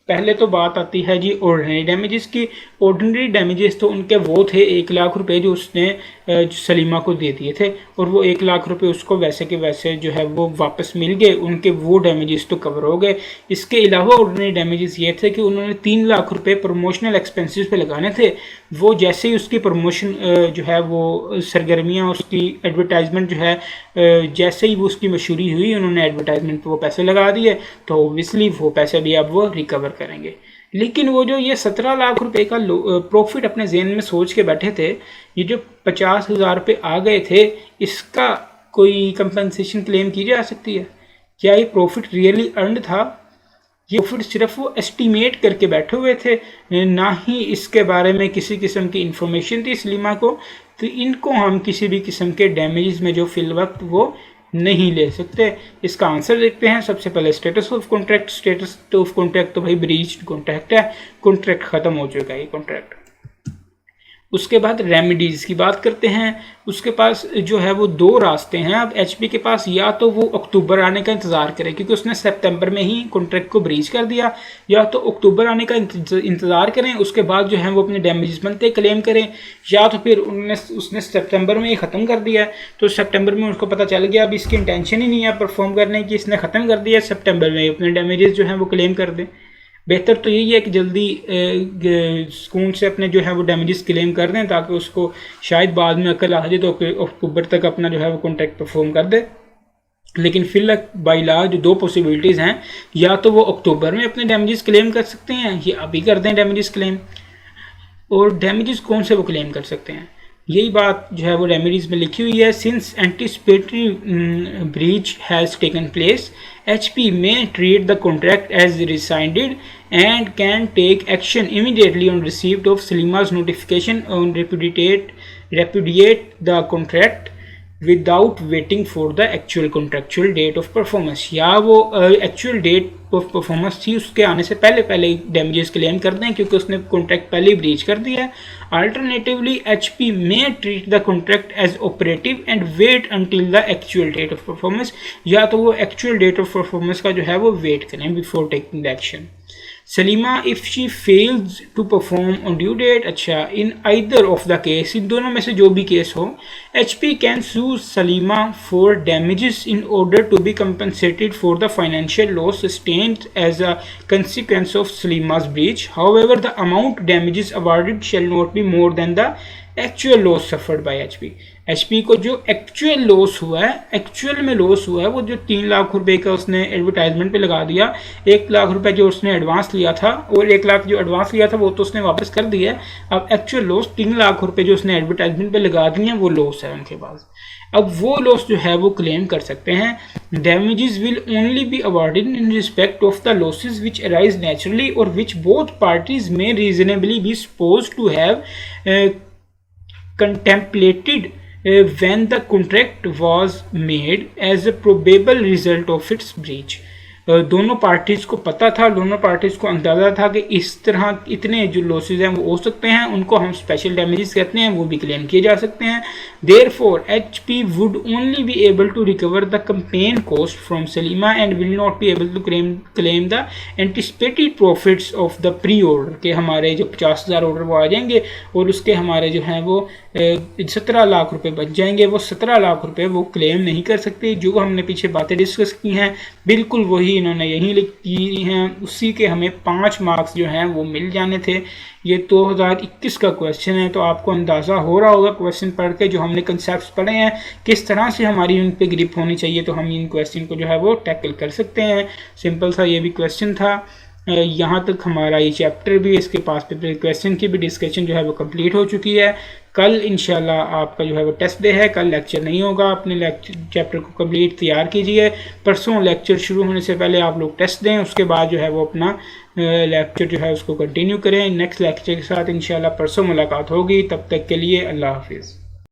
पहले तो बात आती है जी ऑर्डिनरी डैमेजेस की। ऑर्डिनरी डैमेजेस तो उनके वो थे 1 लाख रुपए जो उसने सलीमा को दे दिए थे, और वो 1 लाख रुपए उसको वैसे के वैसे जो है वो वापस मिल गए, उनके वो डैमेजेस तो कवर हो गए। इसके अलावा ऑर्डिनरी डैमेजेस ये थे कि उन्होंने 3 लाख रुपए प्रमोशनल एक्सपेंसेस पे लगाने थे, वो जैसे ही उसकी प्रमोशन जो है वो सरगर्मियाँ, उसकी एडवर्टाइजमेंट जो है जैसे ही वो उसकी मशहूरी हुई उन्होंने एडवर्टाइजमेंट पे वो पैसे लगा दिए, तो ओब्वियसली वो पैसे भी अब वो रिकवर करेंगे। लेकिन वो जो ये 17 लाख रुपए का प्रॉफिट अपने जेहन में सोच के बैठे थे, ये जो 50,000 रुपये आ गए थे, इसका कोई कंपनसेशन क्लेम की जा सकती है? क्या ये प्रॉफिट रियली अर्नड था? ये प्रॉफिट सिर्फ वो एस्टिमेट करके बैठे हुए थे, ना ही इसके बारे में किसी किस्म की इंफॉर्मेशन थी सलीमा को, तो इनको हम किसी भी किस्म के डैमेजेस में जो फिल वक्त वो नहीं ले सकते। इसका आंसर देखते हैं। सबसे पहले status of contract. Status of contract तो भाई ब्रीच्ड कॉन्ट्रैक्ट है, कॉन्ट्रैक्ट ख़त्म हो चुका है ये कॉन्ट्रैक्ट। उसके बाद रेमेडीज़ की बात करते हैं। उसके पास जो है वो 2 रास्ते हैं अब HP के पास, या तो वो अक्टूबर आने का इंतज़ार करे क्योंकि उसने सितंबर में ही कॉन्ट्रैक्ट को ब्रीच कर दिया, या तो अक्टूबर आने का इंतज़ार करें, उसके बाद जो है वो अपने डैमेजेस बनते क्लेम करें, या तो फिर उसने सितंबर में ही ख़त्म कर दिया, तो सितंबर में उसको पता चल गया अब इसकी इंटेंशन ही नहीं है परफॉर्म करने की, इसने ख़त्म कर दिया, सितंबर में अपने डैमेजेस जो हैं वो क्लेम कर दें। बेहतर तो यही है कि जल्दी सुकून से अपने जो है वो डैमेजेस क्लेम कर दें, ताकि उसको शायद बाद में अकल आ जाए तो अक्टूबर तक अपना जो है वो कॉन्ट्रैक्ट परफॉर्म कर दे। लेकिन फिलहाल बाई लॉ जो 2 पॉसिबिलिटीज़ हैं, या तो वो अक्टूबर में अपने डैमेजेस क्लेम कर सकते हैं, या अभी कर दें डैमेजेस क्लेम। और डैमेजेस कौन से वो क्लेम कर सकते हैं, यही बात जो है वो रेमेडीज़ में लिखी हुई है। Since anticipatory breach has taken place, HP may treat the contract as rescinded and can take action immediately on receipt of Salima's notification on repudiate the contract without waiting for the actual contractual date of performance, या वो actual date of performance थी उसके आने से पहले पहले ही damages claim कर दें क्योंकि उसने कॉन्ट्रैक्ट पहले ही ब्रीच कर दिया है. Alternatively HP may treat the contract as operative and wait until the actual date of performance, या तो वो एक्चुअल डेट ऑफ परफॉर्मेंस का जो है वो वेट करें before taking the action. Salima, if she fails to perform on due date, अच्छा, in either of the case, इन दोनों में से जो भी केस हो, HP can sue Salima for damages in order to be compensated for the financial loss sustained as a consequence of Salima's breach. However, the amount damages awarded shall not be more than the actual loss suffered by HP को जो actual loss हुआ है, actual में loss हुआ है, वो जो 3 लाख रुपए का उसने एडवर्टाइजमेंट पे लगा दिया, 1 लाख रुपए जो उसने एडवांस लिया था और 1 लाख जो एडवांस लिया था वो तो उसने वापस कर दिया है. अब एक्चुअल लॉस 3 लाख रुपए जो उसने एडवर्टाइजमेंट पे लगा दिए हैं वो लॉस है उनके पास. अब वो लॉस जो है वो क्लेम कर सकते हैं. Damages will only be awarded in respect of the losses which arise naturally और which both parties may reasonably be suppose to have contemplated when the contract was made as a probable result of its breach. दोनों parties को पता था, दोनों parties को अंदाज़ा था कि इस तरह इतने जो लॉसेज हैं वो हो सकते हैं, उनको हम स्पेशल डैमेजेस कहते हैं, वो भी क्लेम किए जा सकते हैं. Therefore, HP would only be able to recover the campaign cost from Salima and will not be able to claim the anticipated profits of the pre-order, के हमारे जो 50,000 ऑर्डर वो आ जाएंगे और उसके हमारे जो हैं वो 17 लाख रुपए बच जाएंगे. वो 17 लाख रुपए वो क्लेम नहीं कर सकते. जो हमने पीछे बातें डिस्कस की हैं बिल्कुल वही इन्होंने यहीं लिख की हैं, उसी के हमें 5 मार्क्स जो हैं वो मिल जाने थे. ये 2021 का क्वेश्चन है, तो आपको अंदाज़ा हो रहा होगा क्वेश्चन पढ़ के जो हमने कंसेप्ट पढ़े हैं किस तरह से हमारी उन पे ग्रिप होनी चाहिए, तो हम इन क्वेश्चन को जो है वो टैकल कर सकते हैं. सिंपल सा ये भी क्वेश्चन था. यहाँ तक हमारा ये चैप्टर भी, इसके पास पेपर क्वेश्चन की भी डिस्कशन जो है वो कंप्लीट हो चुकी है. कल इंशाल्लाह आपका जो है वो टेस्ट डे है, कल लेक्चर नहीं होगा. अपने चैप्टर को कंप्लीट तैयार कीजिए. परसों लेक्चर शुरू होने से पहले आप लोग टेस्ट दें, उसके बाद जो है वो अपना लेक्चर जो है उसको कंटिन्यू करें. नेक्स्ट लेक्चर के साथ इंशाल्लाह परसों मुलाकात होगी. तब तक के लिए अल्लाह हाफिज़.